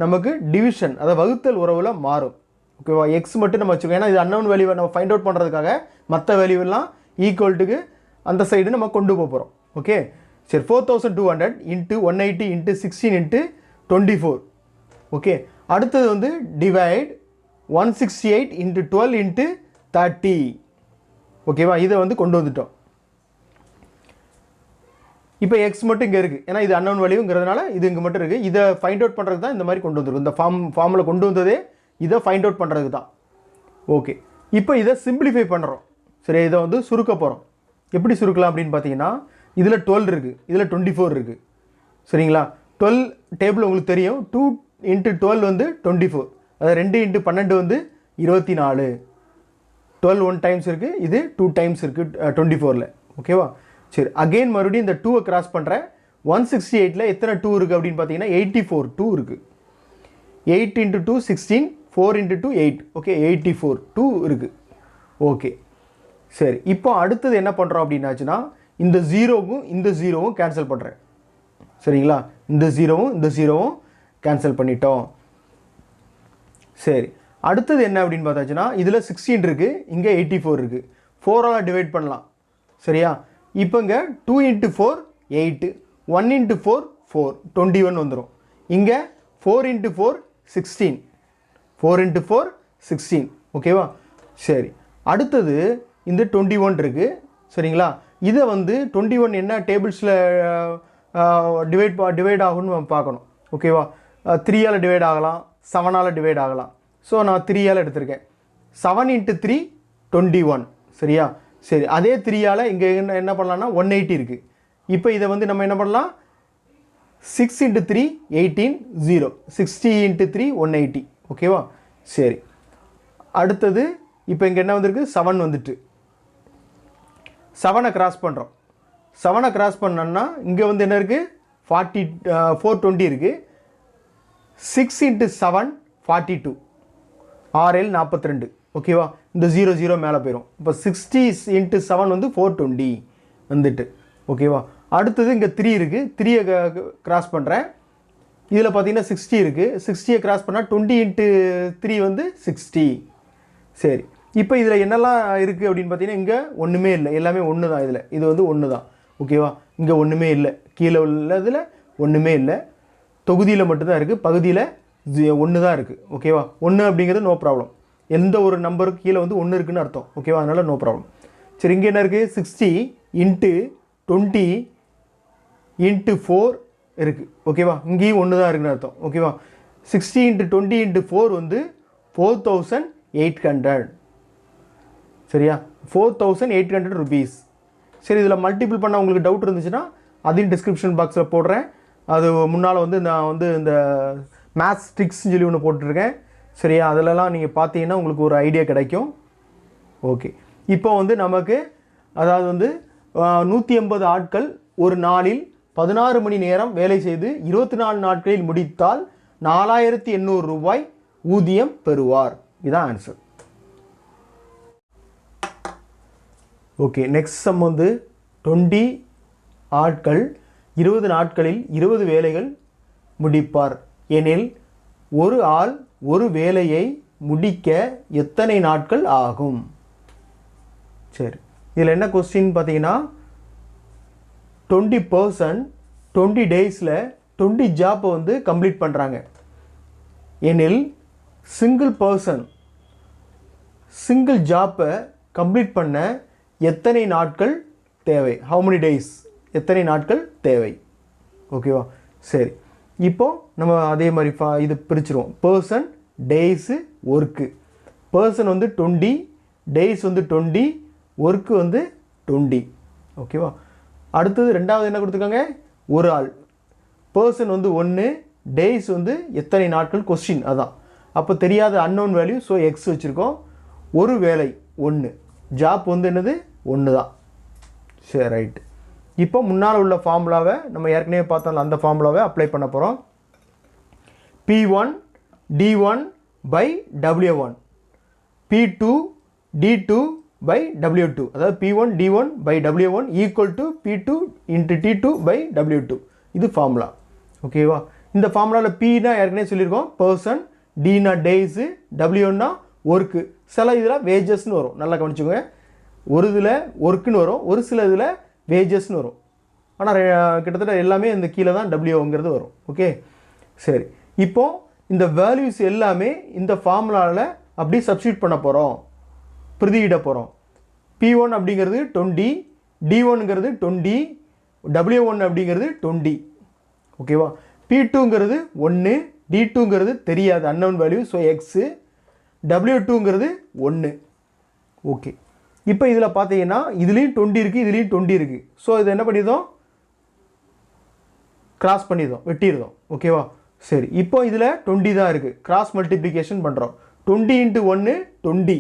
நமக்கு டிவிஷன், அதாவது வகுத்தல் உறவில் மாறும். ஓகேவா? எக்ஸ் மட்டும் நம்ம வச்சுக்கோம், ஏன்னா இது அன்னவுன் வேல்யூவை நம்ம ஃபைண்ட் அவுட் பண்ணுறதுக்காக மற்ற வேல்யூவெல்லாம் ஈக்குவல்ட்டுக்கு அந்த சைடு நம்ம கொண்டு போகிறோம். ஓகே, சரி. 4200 இன்ட்டு 180 இன்ட்டு 16 இன்ட்டு 24. ஓகே, அடுத்தது வந்து டிவைட் 168 இன்ட்டு 12 இன்ட்டு 30. ஓகேவா? இதை வந்து கொண்டு வந்துட்டோம். இப்போ எக்ஸ் மட்டும் இங்கே இருக்குது, ஏன்னா இது அன்னவுன் வேல்யூங்கிறதுனால இது இங்கே மட்டும் இருக்குது. இதை ஃபைண்ட் அவுட் பண்ணுறதுக்கு தான் இந்த மாதிரி கொண்டு வந்துருக்கும். இந்த ஃபார்மில் கொண்டு வந்ததே இதை ஃபைண்ட் அவுட் பண்ணுறதுக்கு தான். ஓகே, இப்போ இதை சிம்பிளிஃபை பண்ணுறோம். சரி, இதை வந்து சுருக்க போகிறோம். எப்படி சுருக்கலாம் அப்படின்னு பார்த்தீங்கன்னா இதில் 12 இருக்குது, இதில் 24 இருக்குது. சரிங்களா? 12 டேபிள் உங்களுக்கு தெரியும். 2 இன்ட்டு 12 வந்து 24, அதாவது 2 இன்ட்டு 12 வந்து 24. 12 1 டைம்ஸ் இருக்குது, இது 2 டைம்ஸ் இருக்குது 24ல். ஓகேவா? சரி, அகெயின் மறுபடியும் இந்த 2வை கிராஸ் பண்ணுறேன். 168ல் எத்தனை 2 இருக்குது அப்படின்னு பார்த்தீங்கன்னா 84 2 இருக்குது. 8 இன்ட்டு 2 16, 4 இன்ட்டு 2 8. ஓகே, 84 2 இருக்குது. ஓகே, சரி. இப்போ அடுத்தது என்ன பண்ணுறோம் அப்படின்னாச்சுன்னா இந்த ஜீரோவும் இந்த ஜீரோவும் கேன்சல் பண்ணுறேன். சரிங்களா? இந்த ஜீரோவும் கேன்சல் பண்ணிட்டோம். சரி, அடுத்தது என்ன அப்படின்னு பார்த்தாச்சுன்னா இதில் 16 இருக்குது, இங்கே 84 இருக்குது. 4ஆல் டிவைட் பண்ணலாம். சரியா? இப்போ இங்கே 2 இன்ட்டு 4 8, 1 இன்ட்டு 4 4, 21 வந்துடும். இங்கே 4 இன்ட்டு 4 16, 4 இன்ட்டு 4 16. ஓகேவா? சரி, அடுத்தது இந்த 21 இருக்குது. சரிங்களா? இதை வந்து 21 என்ன டேபிள்ஸில் டிவைட் ஆகும்னு நம்ம பார்க்கணும். ஓகேவா? 3ஆல் டிவைட் ஆகலாம், 7ஆல் டிவைட் ஆகலாம். ஸோ நான் 3ஆல் எடுத்திருக்கேன். 7 இன்ட்டு 3 21. சரியா? சரி, அதே 3ஆல் இங்கே என்ன பண்ணலாம்னா 180 இருக்குது. இப்போ இதை வந்து நம்ம என்ன பண்ணலாம், 6 இன்ட்டு 3 18 0, 60 இன்ட்டு 3 180. ஓகேவா? சரி, அடுத்தது இப்போ இங்கே என்ன வந்திருக்கு, 7 வந்துட்டு 7ஐ கிராஸ் பண்ணுறோம். 7ஐ கிராஸ் பண்ணோன்னா இங்கே வந்து என்ன இருக்குது, 420 இருக்குது. 6 இன்ட்டு 7 42, 6 42. ஓகேவா? இந்த 0 0 மேலே போயிடும். இப்போ 60 இன்ட்டு 7 வந்து 420 வந்துட்டு. ஓகேவா? அடுத்தது இங்கே 3 இருக்குது, 3ஐ கிராஸ் பண்ணுறேன். இதில் பார்த்தீங்கன்னா 60 இருக்குது, 60ஐ கிராஸ் பண்ணால் 20 இன்ட்டு 3 வந்து 60. சரி, இப்போ இதில் என்னெல்லாம் இருக்குது அப்படின்னு பார்த்தீங்கன்னா இங்கே ஒன்றுமே இல்லை, எல்லாமே ஒன்று தான். இதில் இது வந்து ஒன்று தான். ஓகேவா? இங்கே ஒன்றுமே இல்லை, கீழே உள்ளதில் ஒன்றுமே இல்லை, தொகுதியில் மட்டும்தான் இருக்குது, பகுதியில் 1 தான் இருக்குது. ஓகேவா? 1 அப்படிங்கிறது நோ ப்ராப்ளம். எந்த ஒரு நம்பருக்கு கீழே வந்து 1 இருக்குன்னு அர்த்தம். ஓகேவா? அதனால் நோ ப்ராப்ளம். சரி, இங்கே என்ன இருக்குது? 60 இன்ட்டு 20 இன்ட்டு 4 இருக்குது. ஓகேவா? இங்கேயும் ஒன்று தான் இருக்குன்னு அர்த்தம். ஓகேவா? 60 இன்ட்டு 20 இன்ட்டு 4 வந்து 4800. சரியா? 4800 ருபீஸ். சரி, இதில் மல்டிபிள் பண்ண உங்களுக்கு டவுட் இருந்துச்சுன்னா அதையும் டிஸ்கிரிப்ஷன் பாக்ஸில் போடுறேன். அது முன்னால் வந்து நான் வந்து இந்த மேத்ஸ் ட்ரிக்ஸ்னு சொல்லி ஒன்று போட்டிருக்கேன். சரியா? அதிலலாம் நீங்கள் பார்த்தீங்கன்னா உங்களுக்கு ஒரு ஐடியா கிடைக்கும். ஓகே, இப்போ வந்து நமக்கு அதாவது வந்து 180 ஆட்கள் ஒரு நாளில் 16 மணி நேரம் வேலை செய்து 24 நாட்களில் முடித்தால் 4800 ரூபாய் ஊதியம் பெறுவார். இதுதான் ஆன்சர். ஓகே, நெக்ஸ்ட் சம் வந்து 20 ஆட்கள் 20 நாட்களில் 20 வேலைகள் முடிப்பார் எனில் ஒரு ஆள் ஒரு வேலையை முடிக்க எத்தனை நாட்கள் ஆகும்? சரி, இதில் என்ன கொஸ்டின் பார்த்தீங்கன்னா 20% 20 டேஸில் 20 ஜாப்பை வந்து கம்ப்ளீட் பண்ணுறாங்க எனில் சிங்கிள் பர்சன் சிங்கிள் ஜாப்பை கம்ப்ளீட் பண்ண எத்தனை நாட்கள் தேவை? How many days? எத்தனை நாட்கள் தேவை? ஓகேவா? சரி, இப்போது நம்ம அதே மாதிரி இது பிரிச்சுருவோம். Person, days, work. பர்சன் வந்து 20, டேஸ் வந்து 20, ஒர்க்கு வந்து 20. ஓகேவா? அடுத்தது ரெண்டாவது என்ன கொடுத்துருக்காங்க? ஒரு ஆள். பர்சன் வந்து 1, டேஸ் வந்து எத்தனை நாட்கள் கொஸ்டின் அதான். அப்போ தெரியாத அன்னோன் வேல்யூ, ஸோ எக்ஸ் வச்சுருக்கோம். ஒரு வேலை 1, ஜாப் வந்து என்னது? 1 தான். சரி, ரைட்டு. இப்போ முன்னால் உள்ள ஃபார்முலாவை நம்ம ஏற்கனவே பார்த்தோம், அந்த ஃபார்முலாவை அப்ளை பண்ண போகிறோம். P1 D1 by W1 P2 D2 by W2, அதாவது P1 D1 by W1 equal to P2 into T2 by W2. இது ஃபார்முலா. ஓகேவா? இந்த ஃபார்முலாவில் Pனா ஏற்கனவே சொல்லியிருக்கோம், பர்சன், Dனா டேஸு, Wனா ஒர்க்கு. சில இதில் வேஜஸ்ன்னு வரும், நல்லா கவனிச்சுக்கோங்க. ஒரு இதில் ஒர்க்குன்னு வரும், ஒரு சில இதில் வேஜஸ்ன்னு வரும். ஆனால் கிட்டத்தட்ட எல்லாமே இந்த கீழே தான் டபிள்யூங்கிறது வரும். ஓகே, சரி. இப்போது இந்த வேல்யூஸ் எல்லாமே இந்த ஃபார்முலாவில் அப்படி சப்ஸ்டியூட் பண்ண போகிறோம், பிரதியிட போகிறோம். P1 அப்படிங்கிறது 20, D1ங்கிறது 20, W1 அப்படிங்கிறது 20. ஓகேவா? P2ங்கிறது 1, D2ங்கிறது தெரியாது, அன்னோன் வேல்யூ, ஸோ எக்ஸு. W2ங்கிறது 1. ஓகே, இப்போ இதில் பார்த்தீங்கன்னா இதுலேயும் 20 இருக்குது, இதுலேயும் 20 இருக்குது. ஸோ இது என்ன பண்ணிடுதோம்? கிராஸ் பண்ணிடுதோம், வெட்டிடுதோம். ஓகேவா? சரி, இப்போ இதில் 20 தான் இருக்குது, கிராஸ் மல்டிப்ளிகேஷன் பண்ணுறோம். 20 இன்ட்டு 1 20.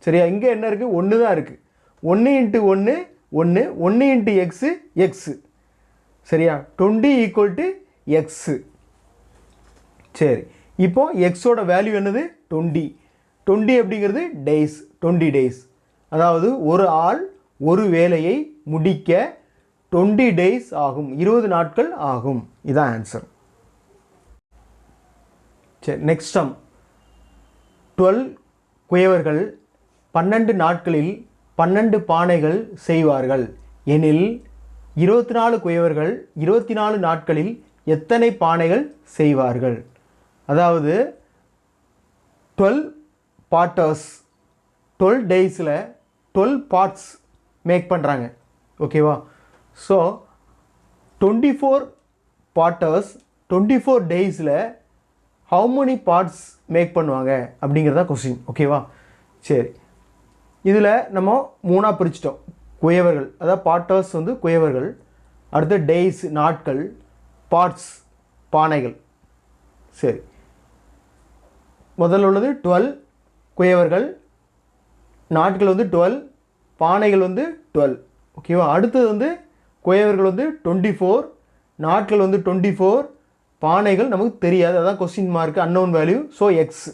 சரியா? இங்கே என்ன இருக்குது? 1 தான் இருக்குது. 1 இன்ட்டு 1 1, 1 இன்ட்டு எக்ஸு எக்ஸு. சரியா? 20 ஈக்குவல் டு எக்ஸு. சரி, இப்போ எக்ஸோட வேல்யூ என்னது? 20. 20 அப்படிங்கிறது டேஸ், 20 டேஸ். அதாவது ஒரு ஆள் ஒரு வேலையை முடிக்க 20 டேஸ் ஆகும், 20 நாட்கள் ஆகும். இதான் ஆன்சர். சரி, நெக்ஸ்ட் சம். 12 குயவர்கள் 12 நாட்களில் 12 பானைகள் செய்வார்கள் எனில் 24 குயவர்கள் 24 நாட்களில் எத்தனை பானைகள் செய்வார்கள்? அதாவது 12 பாட்டர்ஸ் 12 டேஸில் 12 பார்ட்ஸ் மேக் பண்ணுறாங்க. ஓகேவா? ஸோ 24 பாட்டர்ஸ் 24 டேஸில் ஹவு மெனி பார்ட்ஸ் மேக் பண்ணுவாங்க அப்படிங்கிறதா கொஸ்டின். ஓகேவா? சரி, இதில் நம்ம மூணாக பிரிச்சிட்டோம். குயவர்கள், அதாவது பாட்டர்ஸ் வந்து குயவர்கள், அடுத்து டேஸ் நாட்கள், பார்ட்ஸ் பானைகள். சரி, முதல்ல உள்ளது 12 குயவர்கள், நாட்கள் வந்து 12, பானைகள் வந்து 12. ஓகேவா? அடுத்தது வந்து குயவர்கள் வந்து 24, நாட்கள் வந்து 24, பானைகள் நமக்கு தெரியாது, அதான் question mark, unknown value, so X.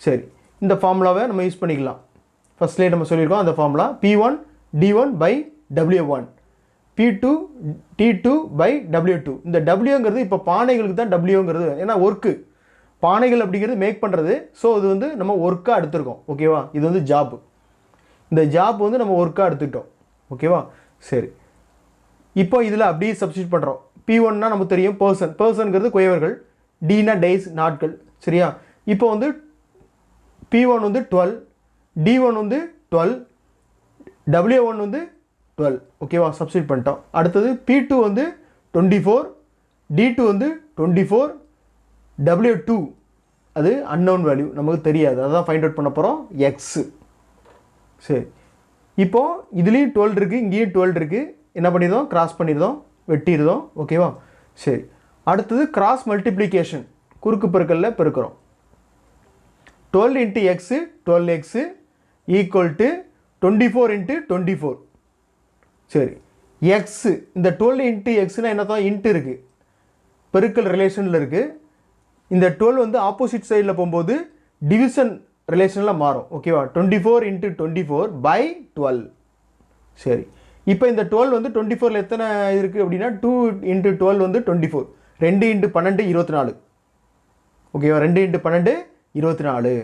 சரி, இந்த ஃபார்முலாவை நம்ம யூஸ் பண்ணிக்கலாம். ஃபர்ஸ்ட்லேயே நம்ம சொல்லியிருக்கோம் அந்த formula. P1 D1 by W1 P2 T2 by W2. இந்த Wங்கிறது இப்போ பானைகளுக்கு தான் Wங்கிறது, ஏன்னா ஒர்க்கு, பானைகள் அப்படிங்கிறது மேக் பண்ணுறது. ஸோ இது வந்து நம்ம ஒர்க்காக எடுத்துருக்கோம். ஓகேவா? இது வந்து ஜாப், இந்த ஜாப் வந்து நம்ம ஒர்க்காக எடுத்துக்கிட்டோம். ஓகேவா? சரி, இப்போ இதில் அப்படியே சப்ஸ்டியூட் பண்ணுறோம். P1னா நமக்கு தெரியும், பர்சன், பர்சனுங்கிறது குயவர்கள், Dனா டேஸ் நாட்கள். சரியா? இப்போ வந்து P1 வந்து 12, D1 வந்து 12, W1 வந்து 12. ஓகேவா, சப்ஸ்டிட் பண்ணிட்டோம். அடுத்தது P2 வந்து 24, D2 வந்து 24, W2 அது அன்னோன் வேல்யூ, நமக்கு தெரியாது, அதான் ஃபைண்ட் அவுட் பண்ண போகிறோம், எக்ஸு. சரி, இப்போது இதுலேயும் 12 இருக்குது, இங்கேயும் 12 இருக்குது. என்ன பண்ணிடுறோம், கிராஸ் பண்ணிடுறோம், வெட்டிடுறோம். ஓகேவா, சரி. அடுத்தது கிராஸ் மல்டிப்ளிகேஷன், குறுக்கு பெருக்கல்ல பெருக்கிறோம். 12 into x 12x equal to 24 into 24. சரி, எக்ஸு இந்த 12 இன்ட்டு எக்ஸ்னால் என்ன தான், இன்ட்டு இருக்குது, பெருக்கல் ரிலேஷனில் இருக்குது. இந்த 12 வந்து ஆப்போசிட் சைடில் போகும்போது டிவிஷன் ரிலேஷனில் மாறும். ஓகேவா, 24 இன்ட்டு 24 பை 12. சரி, இப்போ இந்த 12 வந்து 24ல் எத்தனை இருக்குது அப்படின்னா 2 இன்ட்டு 12 வந்து 24, 2 இன்ட்டு 12 24. ஓகேவா, 2 இன்ட்டு 12 24.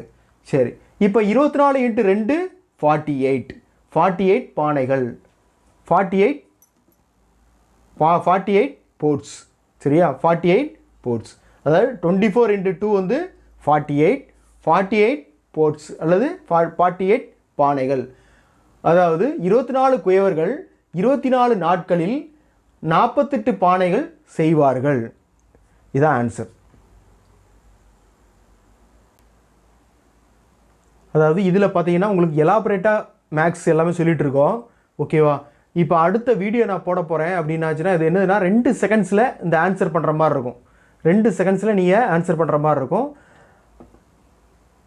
சரி, இப்போ 24 இன்ட்டு 2 48, 48 பானைகள், 48 போர்ட்ஸ். சரியா, 48 போர்ட்ஸ். அதாவது 24 இன்ட்டு 2 வந்து 48 போர்ட்ஸ் அல்லது 48 பானைகள். அதாவது 24 குயவர்கள் 24 நாட்களில் 48 பானைகள் செய்வார்கள். இதான் ஆன்சர். அதாவது இதில் பார்த்தீங்கன்னா உங்களுக்கு எலாபரேட்டாக மேக்ஸ் எல்லாமே சொல்லிகிட்டு இருக்கோம். ஓகேவா, இப்போ அடுத்த வீடியோ நான் போட போகிறேன் அப்படின்னாச்சுன்னா இது என்னதுன்னா 2 செகண்ட்ஸில் இந்த ஆன்சர் பண்ணுற மாதிரி இருக்கும். 2 செகண்ட்ஸில் நீங்கள் ஆன்சர் பண்ணுற மாதிரி இருக்கும்.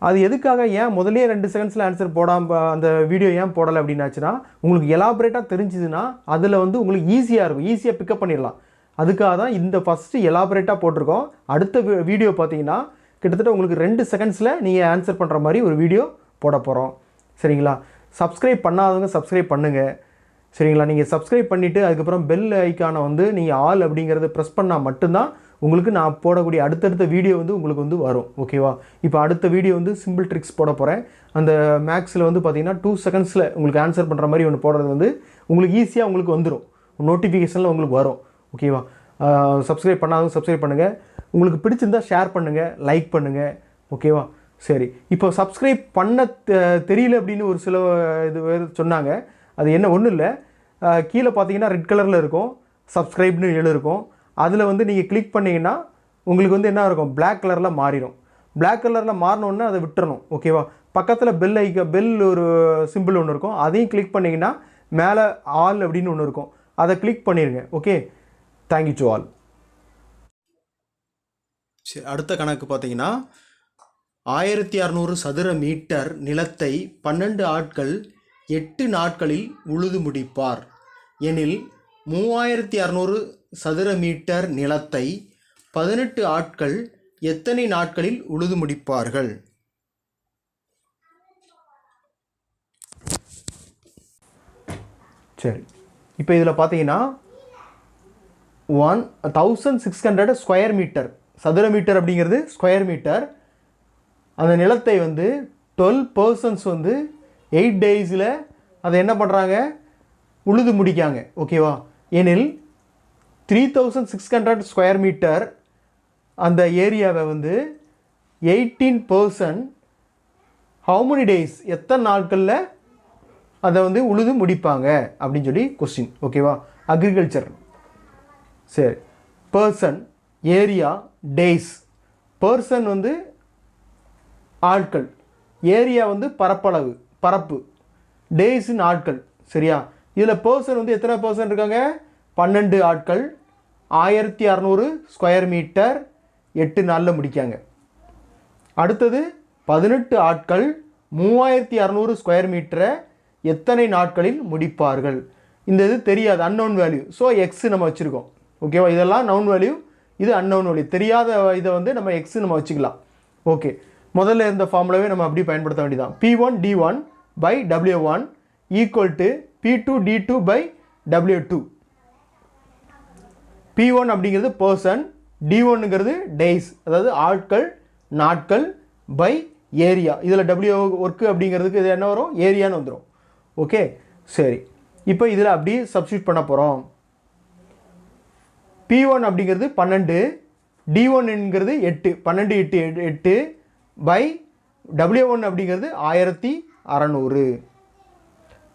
அது எதுக்காக, ஏன் முதலே 2 செகண்ட்ஸில் ஆன்சர் போடாமல் அந்த வீடியோ ஏன் போடலை அப்படின்னாச்சுன்னா உங்களுக்கு எலாபரேட்டாக தெரிஞ்சுதுன்னா அதில் வந்து உங்களுக்கு ஈஸியாக இருக்கும், ஈஸியாக பிக்கப் பண்ணிடலாம். அதுக்காக தான் இந்த ஃபஸ்ட்டு எலாபரேட்டாக போட்டிருக்கோம். அடுத்த வீடியோ பார்த்தீங்கன்னா கிட்டத்தட்ட உங்களுக்கு 2 செகண்ட்ஸில் நீங்கள் ஆன்சர் பண்ணுற மாதிரி ஒரு வீடியோ போட போகிறோம். சரிங்களா, சப்ஸ்கிரைப் பண்ணாதவங்க சப்ஸ்கிரைப் பண்ணுங்கள். சரிங்களா, நீங்கள் சப்ஸ்கிரைப் பண்ணிவிட்டு அதுக்கப்புறம் பெல் ஐக்கானை வந்து நீங்கள் ஆல் அப்படிங்கிறத ப்ரெஸ் பண்ணால் மட்டும்தான் உங்களுக்கு நான் போடக்கூடிய அடுத்தடுத்த வீடியோ வந்து உங்களுக்கு வந்து வரும். ஓகேவா, இப்போ அடுத்த வீடியோ வந்து சிம்பிள் ட்ரிக்ஸ் போட போகிறேன். அந்த மேக்ஸில் வந்து பார்த்தீங்கன்னா 2 செகண்ட்ஸில் உங்களுக்கு ஆன்சர் பண்ணுற மாதிரி ஒன்று போடுறது வந்து உங்களுக்கு ஈஸியாக உங்களுக்கு வந்துடும், நோட்டிஃபிகேஷனில் உங்களுக்கு வரும். ஓகேவா, சப்ஸ்கிரைப் பண்ணாதவங்க சப்ஸ்கிரைப் பண்ணுங்கள். உங்களுக்கு பிடிச்சிருந்தா ஷேர் பண்ணுங்கள், லைக் பண்ணுங்கள். ஓகேவா, சரி. இப்போ சப்ஸ்கிரைப் பண்ண தெரியல அப்படின்னு ஒரு சில இது சொன்னாங்க. அது என்ன, ஒன்றும் இல்லை, கீழே பார்த்தீங்கன்னா ரெட் கலரில் இருக்கும், சப்ஸ்கிரைப்னு எழுதிருக்கும். அதில் வந்து நீங்கள் கிளிக் பண்ணிங்கன்னா உங்களுக்கு வந்து என்ன இருக்கும், பிளாக் கலரில் மாறிடும். பிளாக் கலரில் மாறினோன்னே அதை விட்டுறணும். ஓகேவா, பக்கத்தில் பெல் ஒரு சிம்பிள் ஒன்று இருக்கும், அதையும் கிளிக் பண்ணிங்கன்னா மேலே ஆல் அப்படின்னு ஒன்று இருக்கும், அதை கிளிக் பண்ணிடுங்க. Okay, thank you to all. சரி, அடுத்த கணக்கு பார்த்தீங்கன்னா 1600 சதுர மீட்டர் நிலத்தை 12 ஆட்கள் 8 நாட்களில் உழுது முடிப்பார் எனில் 3600 சதுர மீட்டர் நிலத்தை 18 ஆட்கள் எத்தனை நாட்களில் உழுது முடிப்பார்கள்? சரி, இப்போ இதில் பார்த்தீங்கன்னா 1600 ஸ்கொயர் மீட்டர், சதுர மீட்டர் அப்படிங்கிறது ஸ்கொயர் மீட்டர். அந்த நிலத்தை வந்து 12 பர்சன்ஸ் வந்து 8 டேஸில் அதை என்ன பண்ணுறாங்க, உழுது முடிக்காங்க. ஓகேவா, எனில் 3600 ஸ்கொயர் மீட்டர் அந்த ஏரியாவை வந்து 18% how many days, எத்தனை நாட்களில் அதை வந்து உழுது முடிப்பாங்க அப்படின்னு சொல்லி கொஸ்டின். ஓகேவா, அக்ரிகல்ச்சர். சரி, பர்சன், ஏரியா, டேஸ். பர்சன் வந்து ஆட்கள், ஏரியா வந்து பரப்பளவு, பரப்பு, டேஸ் நாட்கள். சரியா, இதில் பர்சன் வந்து எத்தனை பர்சன் இருக்காங்க, 12 ஆட்கள் 1600 ஸ்கொயர் மீட்டர் 8 நாளில் முடிக்காங்க. அடுத்தது 18 ஆட்கள் 3600 ஸ்கொயர் மீட்டரை எத்தனை நாட்களில் முடிப்பார்கள்? இந்த இது தெரியாது, அன்னோன் வேல்யூ. ஸோ எக்ஸ் நம்ம வச்சுருக்கோம். ஓகேவா, இதெல்லாம் நவுன் வேல்யூ, இது அன்னோன் வேல்யூ. தெரியாத இதை வந்து நம்ம எக்ஸ் நம்ம வச்சுக்கலாம். ஓகே, முதல்ல இருந்த ஃபார்முலாவே நம்ம அப்படி பயன்படுத்த வேண்டியதான். P1 D1 by W1 equal to P2 D2 by W2. P1 அப்படிங்கிறது பர்சன், D1ங்கிறது டேஸ், அதாவது ஆட்கள், நாட்கள், பை ஏரியா. இதில் W ஒர்க்கு அப்படிங்கிறதுக்கு இது என்ன வரும், ஏரியான்னு வந்துடும். ஓகே, சரி. இப்போ இதில் அப்படி சப்ஸ்டியூட் பண்ண போகிறோம். P1 அப்படிங்கிறது 12, D1ங்கிறது 8, 12 8 8 பை W1 அப்படிங்கிறது 1600.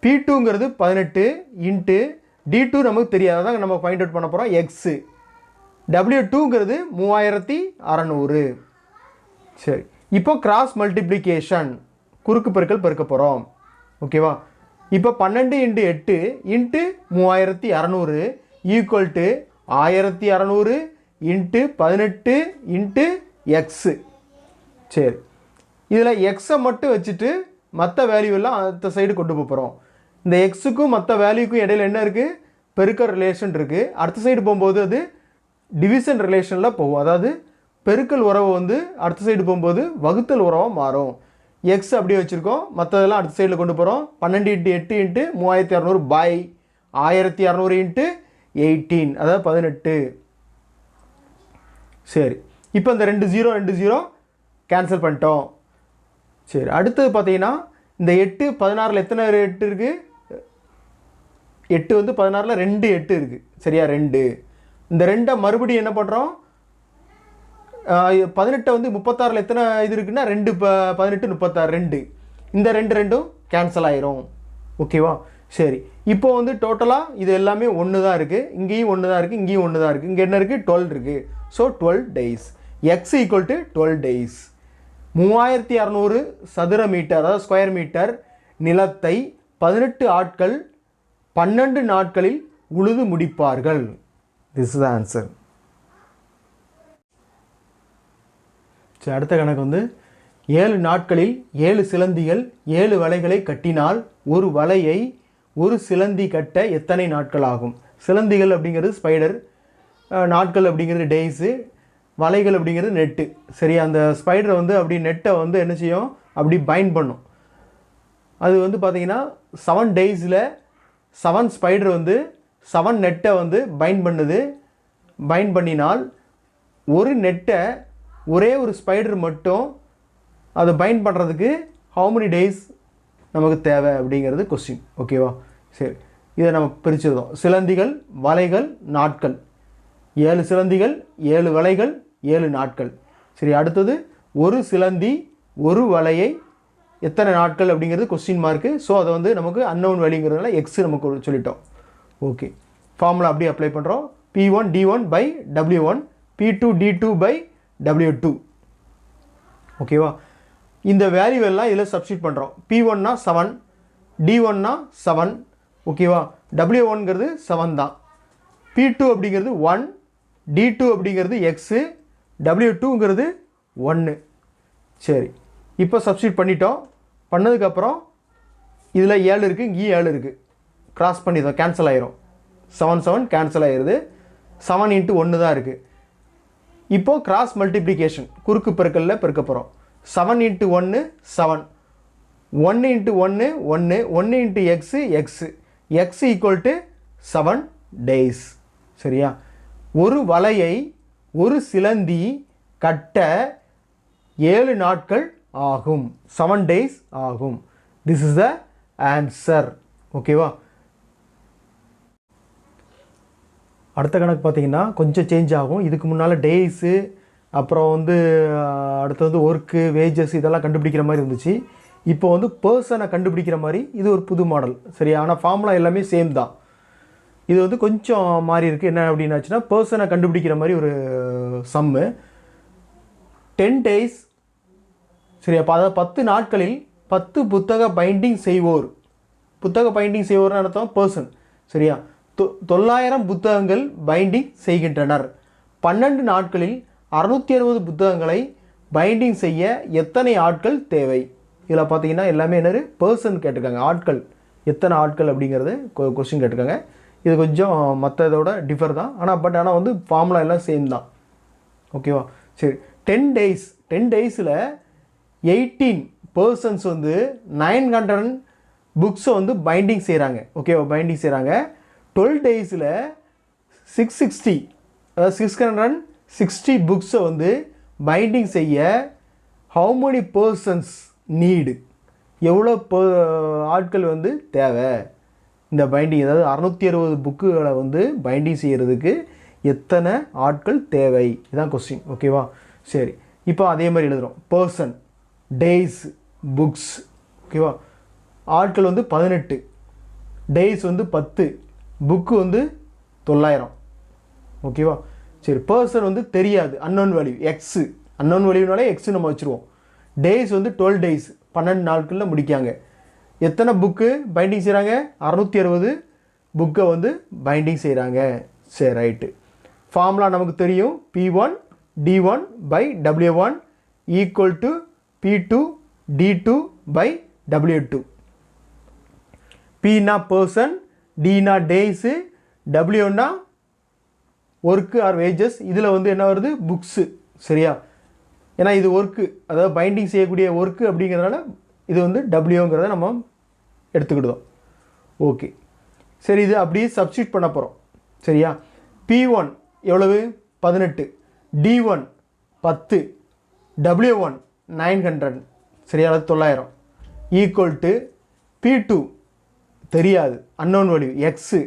P2ங்கிறது 18 இன்ட்டு D2 நமக்கு தெரியாது, அதான் நம்ம ஃபைண்ட் அவுட் பண்ண போகிறோம் எக்ஸு. W2ங்கிறது 3600. சரி, இப்போ கிராஸ் மல்டிப்ளிகேஷன் குறுக்கு பெருக்கல் பெருக்க போகிறோம். ஓகேவா? இப்போ 12 into 8 into 3600 equal to 1600 into 18 into x. சரி, இதில் எக்ஸை மட்டும் வச்சுட்டு மற்ற வேல்யூவெல்லாம் அடுத்த சைடு கொண்டு போகிறோம். இந்த எக்ஸுக்கும் மற்ற வேல்யூக்கும் இடையில் என்ன இருக்குது? பெருக்கல் ரிலேஷன் இருக்குது. அடுத்த சைடு போகும்போது அது டிவிஷன் ரிலேஷனில் போகும். அதாவது பெருக்கல் உறவு வந்து அடுத்த சைடு போகும்போது வகுத்தல் உறவாக மாறும். எக்ஸ் அப்படியே வச்சுருக்கோம், மற்றதெல்லாம் அடுத்த சைடில் கொண்டு போகிறோம். 12 இன்ட்டு 8 இன்ட்டு 3600 பை 1600 இன்ட்டு 18, அதாவது 18. சரி, இப்போ இந்த 2 0 கேன்சல் பண்ணிட்டோம். சரி, அடுத்தது பார்த்தீங்கன்னா இந்த 8 16ல் எத்தனை 8 இருக்குது? 8 வந்து 16ல் 2 8 இருக்குது. சரியா? 2. இந்த 2 மறுபடியும் என்ன பண்ணுறோம்? 18 வந்து 36ல் எத்தனை இது இருக்குன்னா 2 18 36 2. இந்த 2 கேன்சல் ஆயிரும். ஓகேவா? சரி, இப்போ வந்து டோட்டலாக இது எல்லாமே ஒன்று தான் இருக்குது. இங்கேயும் ஒன்று தான் இருக்குது, இங்கேயும் ஒன்று தான் இருக்குது. இங்கே என்ன இருக்குது? 12 இருக்குது. So 12 days. X equal to 12 days. 3600 சதுர மீட்டர், அதாவது ஸ்கொயர் மீட்டர் நிலத்தை 18 ஆட்கள் 12 நாட்களில் உழுது முடிப்பார்கள். This is the answer. சரி, அடுத்த கணக்கு வந்து 7 நாட்களில் 7 சிலந்திகள் 7 வலைகளை கட்டினால் ஒரு வலையை ஒரு சிலந்தி கட்ட எத்தனை நாட்கள் ஆகும்? சிலந்திகள் அப்படிங்கிறது ஸ்பைடர், நாட்கள் அப்படிங்கிறது டேஸு, வலைகள் அப்படிங்கிறது நெட்டு. சரி, அந்த ஸ்பைடரை வந்து அப்படி நெட்டை வந்து என்ன செய்யும்? அப்படி பைண்ட் பண்ணும். அது வந்து பார்த்திங்கன்னா 7 daysல 7 ஸ்பைடர் வந்து 7 நெட்டை வந்து பைண்ட் பண்ணுது. பைண்ட் பண்ணினால் ஒரு நெட்டை ஒரே ஒரு ஸ்பைடர் மட்டும் அதை பைண்ட் பண்ணுறதுக்கு ஹவு மெனி டேஸ் நமக்கு தேவை அப்படிங்கிறது கொஸ்டின். ஓகேவா? சரி, இதை நம்ம பிரிச்சுருந்தோம். சிலந்திகள், வலைகள், நாட்கள். 7 சிலந்திகள் 7 வலைகள் 7 நாட்கள். சரி, அடுத்தது ஒரு சிலந்தி ஒரு வலையை எத்தனை நாட்கள் அப்படிங்கிறது கொஸ்டின் மார்க்கு. ஸோ அதை வந்து நமக்கு அன்னோன் வேல்யூங்கிறதுனால எக்ஸ் நமக்கு சொல்லிட்டோம். ஓகே, ஃபார்முலா அப்படியே அப்ளை பண்ணுறோம். P1 D1 by W1, P2 D2 by W2. ஓகேவா? இந்த வேல்யூ எல்லாம் இதில் சப்ஸ்டியூட் பண்ணுறோம். P1னா 7, D1னா 7. ஓகேவா? W1ங்கிறது 7 தான். P2 அப்படிங்கிறது 1, D2 அப்படிங்கிறது எக்ஸு, W2ங்கிறது 1. சரி, இப்போ சப்ஸ்டியூட் பண்ணிட்டோம். பண்ணதுக்கப்புறம் இதில் 7 இருக்குது, இங்கேயும் 7 இருக்குது. கிராஸ் பண்ணிடுறோம், கேன்சல் ஆயிரும். 7 7 கேன்சல் ஆயிடுது. 7 இன்ட்டு 1 தான் இருக்குது. இப்போது கிராஸ் மல்டிப்ளிகேஷன் குறுக்கு பெருக்கலில் பெருக்க போகிறோம். 7 into 1 7, 1 into 1 1, 1 into x x, X equal to 7 days. சரியா? ஒரு வலையை ஒரு சிலந்தி கட்ட 7 நாட்கள் ஆகும். 7 days ஆகும். This is the answer. ஓகேவா? அடுத்த கணக்கு பார்த்தீங்கன்னா கொஞ்சம் சேஞ்ச் ஆகும். இதுக்கு முன்னால் டேஸு, அப்புறம் வந்து அடுத்து வந்து ஒர்க்கு, வேஜஸ் இதெல்லாம் கண்டுபிடிக்கிற மாதிரி இருந்துச்சு. இப்போ வந்து பர்சனை கண்டுபிடிக்கிற மாதிரி இது ஒரு புது மாடல். சரியா? ஆனால் ஃபார்முலா எல்லாமே சேம் தான். இது வந்து கொஞ்சம் மாறி இருக்குது. என்ன அப்படின்னாச்சுன்னா பர்சனை கண்டுபிடிக்கிற மாதிரி ஒரு சம்மு. 10 days. சரியா? அதாவது 10 நாட்களில் 10 புத்தக பைண்டிங் செய்வோர். புத்தக பைண்டிங் செய்வோர்னு அர்த்தம் பர்சன். சரியா? 900 புத்தகங்கள் பைண்டிங் செய்கின்றனர். 12 நாட்களில் 660 புத்தகங்களை பைண்டிங் செய்ய எத்தனை ஆட்கள் தேவை? இதில் பார்த்தீங்கன்னா எல்லாமே என்னது பர்சன் கேட்டிருக்காங்க. ஆட்கள் எத்தனை ஆட்கள் அப்படிங்கிறது கொஸ்டின் கேட்டிருக்காங்க. இது கொஞ்சம் மற்றதோட டிஃபர் தான். ஆனால் வந்து ஃபார்முலா எல்லாம் சேம் தான். ஓகேவா? சரி, 10 days 10 daysல 18 persons வந்து 900 புக்ஸை வந்து பைண்டிங் செய்கிறாங்க. ஓகேவா? பைண்டிங் செய்கிறாங்க. 12 daysல 660, அதாவது 660 புக்ஸை வந்து பைண்டிங் செய்ய ஹவு many persons நீடு? எவ்வளோ ஆட்கள் வந்து தேவை இந்த பைண்டிங்? அதாவது 660 புக்குகளை வந்து பைண்டிங் செய்கிறதுக்கு எத்தனை ஆட்கள் தேவை? இதுதான் கொஸ்டின். ஓகேவா? சரி, இப்போ அதே மாதிரி எழுதுகிறோம். Person, days, books. ஓகேவா? ஆட்கள் வந்து 18. டேஸ் வந்து 10, புக்கு வந்து 900. ஓகேவா? சரி, பர்சன் வந்து தெரியாது, அன்னோன் வேல்யூ எக்ஸு. அன்னோன் வேல்யூனாலே எக்ஸு நம்ம வச்சுருவோம். டேஸ் வந்து 12 டேஸ், 12 நாட்களில் முடிக்காங்க. எத்தனை புக்கு பைண்டிங் செய்கிறாங்க? 660 புக்கை வந்து பைண்டிங் செய்கிறாங்க. சரி, ரைட்டு. ஃபார்முலா நமக்கு தெரியும். P1 D1 by W1 equal to P2 D2 by W2. P னா பர்சன், Dனா டேஸு, Wனா ஒர்க்கு ஆர் வேஜஸ். இதில் வந்து என்ன வருது? புக்ஸு. சரியா? ஏன்னா இது ஒர்க்கு, அதாவது பைண்டிங் செய்யக்கூடிய ஒர்க்கு அப்படிங்கிறதுனால இது வந்து டபிள்யூங்கிறத நம்ம எடுத்துக்கிட்டோம். ஓகே, சரி, இது அப்படியே சப்ஸ்டியூட் பண்ண போகிறோம். சரியா? P1 எவ்வளவு? 18, D1 10, W1 900, சரியா? அது 900 ஈக்குவல் டு P2 தெரியாது, unknown value x,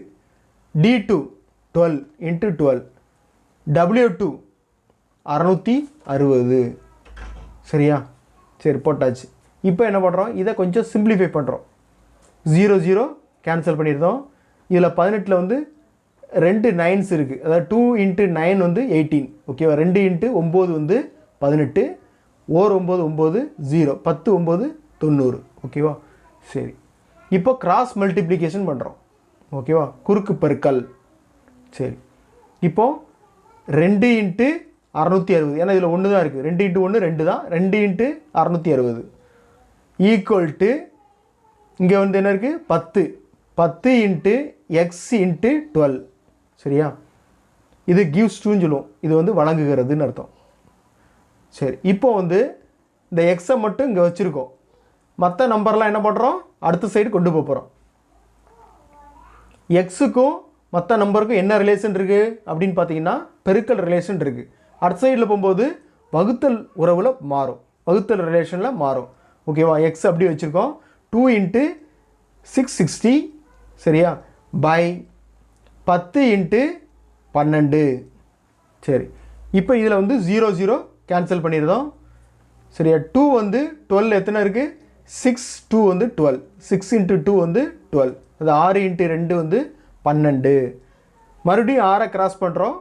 D2 12 into 12, W2 660. சரியா? சரி, போட்டாச்சு. இப்போ என்ன பண்ணுறோம்? இதை கொஞ்சம் சிம்பிளிஃபை பண்ணுறோம். 0 0 கேன்சல் பண்ணியிருந்தோம். இதில் 18 வந்து 2 9s இருக்குது, அதாவது 2 இன்ட்டு 9 வந்து 18. ஓகேவா? 2 இன்ட்டு 9 வந்து 18, ஓர் 9 9 0, 10 9 90. ஓகேவா? சரி, இப்போ கிராஸ் மல்டிப்ளிகேஷன் பண்ணுறோம். ஓகேவா? குறுக்கு பெருக்கல். சரி, இப்போது 2 இன்ட்டு 660, ஏன்னா இதில் 1 தான் இருக்குது. 2 இன்ட்டு 1 2 தான். 2 இன்ட்டு 660 ஈக்குவல் டு இங்கே வந்து என்ன இருக்குது? 10, 10 இன்ட்டு எக்ஸ் இன்ட்டு 12. சரியா? இது கிவ்ஸ் டூன்னு சொல்லுவோம். இது வந்து வழங்குகிறதுன்னு அர்த்தம். சரி, இப்போ வந்து இந்த எக்ஸை மட்டும் இங்கே வச்சுருக்கோம். மற்ற நம்பர்லாம் என்ன பண்ணுறோம்? அடுத்த சைடு கொண்டு போகிறோம். எக்ஸுக்கும் மற்ற நம்பருக்கும் என்ன ரிலேஷன் இருக்குது அப்படின்னு பார்த்தீங்கன்னா பெருக்கல் ரிலேஷன் இருக்குது. அடுத்த சைடில் போகும்போது வகுத்தல் உறவில் மாறும், வகுத்தல் ரிலேஷனில் மாறும். ஓகேவா? எக்ஸ் அப்படி வச்சுருக்கோம். 2 இன்ட்டு 660, சரியா? By 10 into 12. சரி, இப்போ இதில் வந்து 0 0 கேன்சல் பண்ணிடுறோம். சரியா? 2 வந்து 12 எத்தனை இருக்குது? 6, 2 வந்து 12, 6 இன்ட்டு 2 வந்து 12, அது 6 இன்ட்டு 2 வந்து 12. மறுபடியும் 6 கிராஸ் பண்ணுறோம்.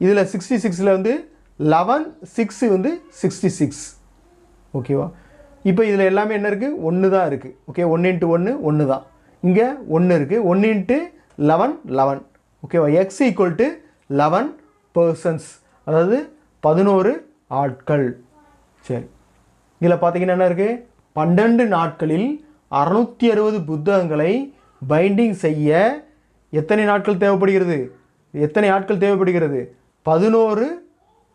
இதில் 66ல் வந்து 11, 6 வந்து 66. ஓகேவா? இப்போ இதில் எல்லாமே என்ன இருக்குது? 1 தான் இருக்குது. ஓகே, 1 இன்ட்டு 1 1 தான். இங்கே 1 இருக்குது. 1 இன்ட்டு 11 11. ஓகேவா? எக்ஸ் ஈக்குவல் டு 11 பர்சன்ஸ், அதாவது 11 ஆட்கள். சரி, இதில் பார்த்தீங்கன்னா என்ன இருக்குது? 12 நாட்களில் 660 புத்தகங்களை பைண்டிங் செய்ய எத்தனை நாட்கள் தேவைப்படுகிறது? எத்தனை ஆட்கள் தேவைப்படுகிறது? 11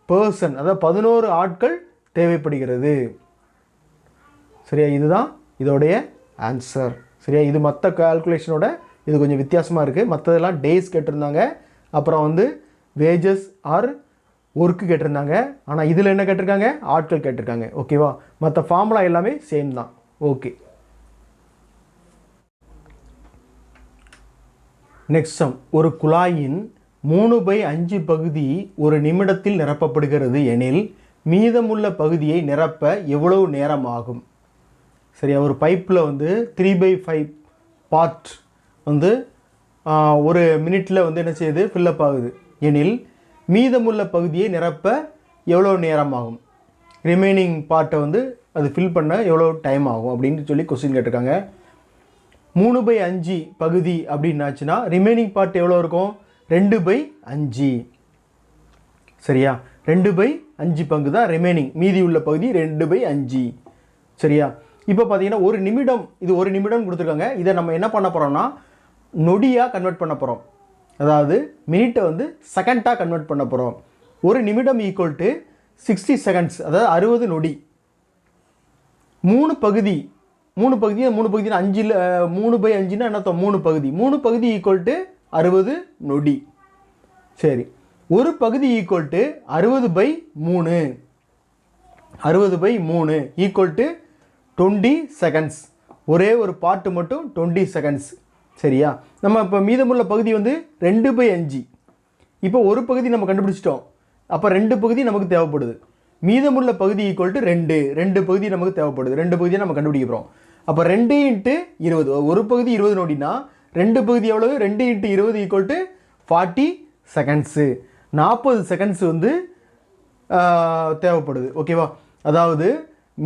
பர்சன், அதாவது 11 ஆட்கள் தேவைப்படுகிறது. சரியா? இதுதான் இதோடைய ஆன்சர். சரியா? இது மற்ற கால்குலேஷனோட இது கொஞ்சம் வித்தியாசமாக இருக்குது. மற்றதெல்லாம் டேஸ் கேட்டிருந்தாங்க, அப்புறம் வந்து வேஜஸ் ஆர் ஒர்க்கு கேட்டிருந்தாங்க. ஆனால் இதில் என்ன கேட்டிருக்காங்க? ஆட்கள் கேட்டிருக்காங்க. ஓகேவா? மற்ற ஃபார்முலா எல்லாமே சேம் தான். Okay, next sum. ஒரு குழாயின் 3/5 பகுதி ஒரு நிமிடத்தில் நிரப்பப்படுகிறது எனில் மீதமுள்ள பகுதியை நிரப்ப எவ்வளவு நேரம் ஆகும்? சரியா? ஒரு பைப்பில் வந்து 3/5 பார்ட் வந்து ஒரு மினிட்டில் வந்து என்ன செய்யுது? ஃபில்லப் ஆகுது எனில் மீதமுள்ள பகுதியை நிரப்ப எவ்வளோ நேரம் ஆகும்? ரிமைனிங் பார்ட்டை வந்து அது ஃபில் பண்ண எவ்வளோ டைம் ஆகும் அப்படின்னு சொல்லி கொஸ்டின் கேட்டிருக்காங்க. 3/5 பகுதி அப்படின்னாச்சுன்னா ரிமைனிங் பார்ட் எவ்வளோ இருக்கும்? 2/5. சரியா? 2/5 பங்கு தான் ரிமைனிங், மீதி உள்ள பகுதி 2/5. சரியா? இப்போ பார்த்தீங்கன்னா ஒரு நிமிடம், இது ஒரு நிமிடம் கொடுத்துருக்காங்க. இதை நம்ம என்ன பண்ண போகிறோம்னா நொடியாக கன்வெர்ட் பண்ண போகிறோம். அதாவது மினிட்டை வந்து செகண்டாக கன்வெர்ட் பண்ண போகிறோம். ஒரு நிமிடம் ஈக்குவல் டு 60 செகண்ட்ஸ், அதாவது 60 நொடி. 3 பகுதி 3 பகுதி 5ல் 3/5ன்னா என்ன? 3 பகுதி, 3 பகுதி ஈக்குவல் டு 60 நொடி. சரி, ஒரு பகுதி equal to 60/3, 60/3 equal to 20 seconds. ஒரே ஒரு பார்ட்டு மட்டும் 20 செகண்ட்ஸ். சரியா? நம்ம இப்போ மீதமுள்ள பகுதி வந்து 2/5. இப்போ ஒரு பகுதி நம்ம கண்டுபிடிச்சிட்டோம், அப்போ 2 பகுதி நமக்கு தேவைப்படுது. மீதமுள்ள பகுதி ஈக்குவல் டு 2 பகுதி நமக்கு தேவைப்படுது. 2 பகுதியை நம்ம கண்டுபிடிக்கிறோம். அப்போ 2 இன்ட்டு 20, ஒரு பகுதி 20 நொடினா 2 பகுதி எவ்வளவு 2 × 20 = 40 செகண்ட்ஸு. 40 செகண்ட்ஸ் வந்து தேவைப்படுது. ஓகேவா? அதாவது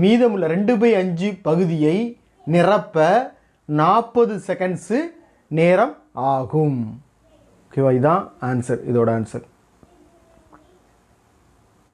மீதமுள்ள 2/5 பகுதியை நிரப்ப 40 செகண்ட்ஸு நேரம் ஆகும். ஓகேவா? இதுதான் ஆன்சர், இதோட ஆன்சர்.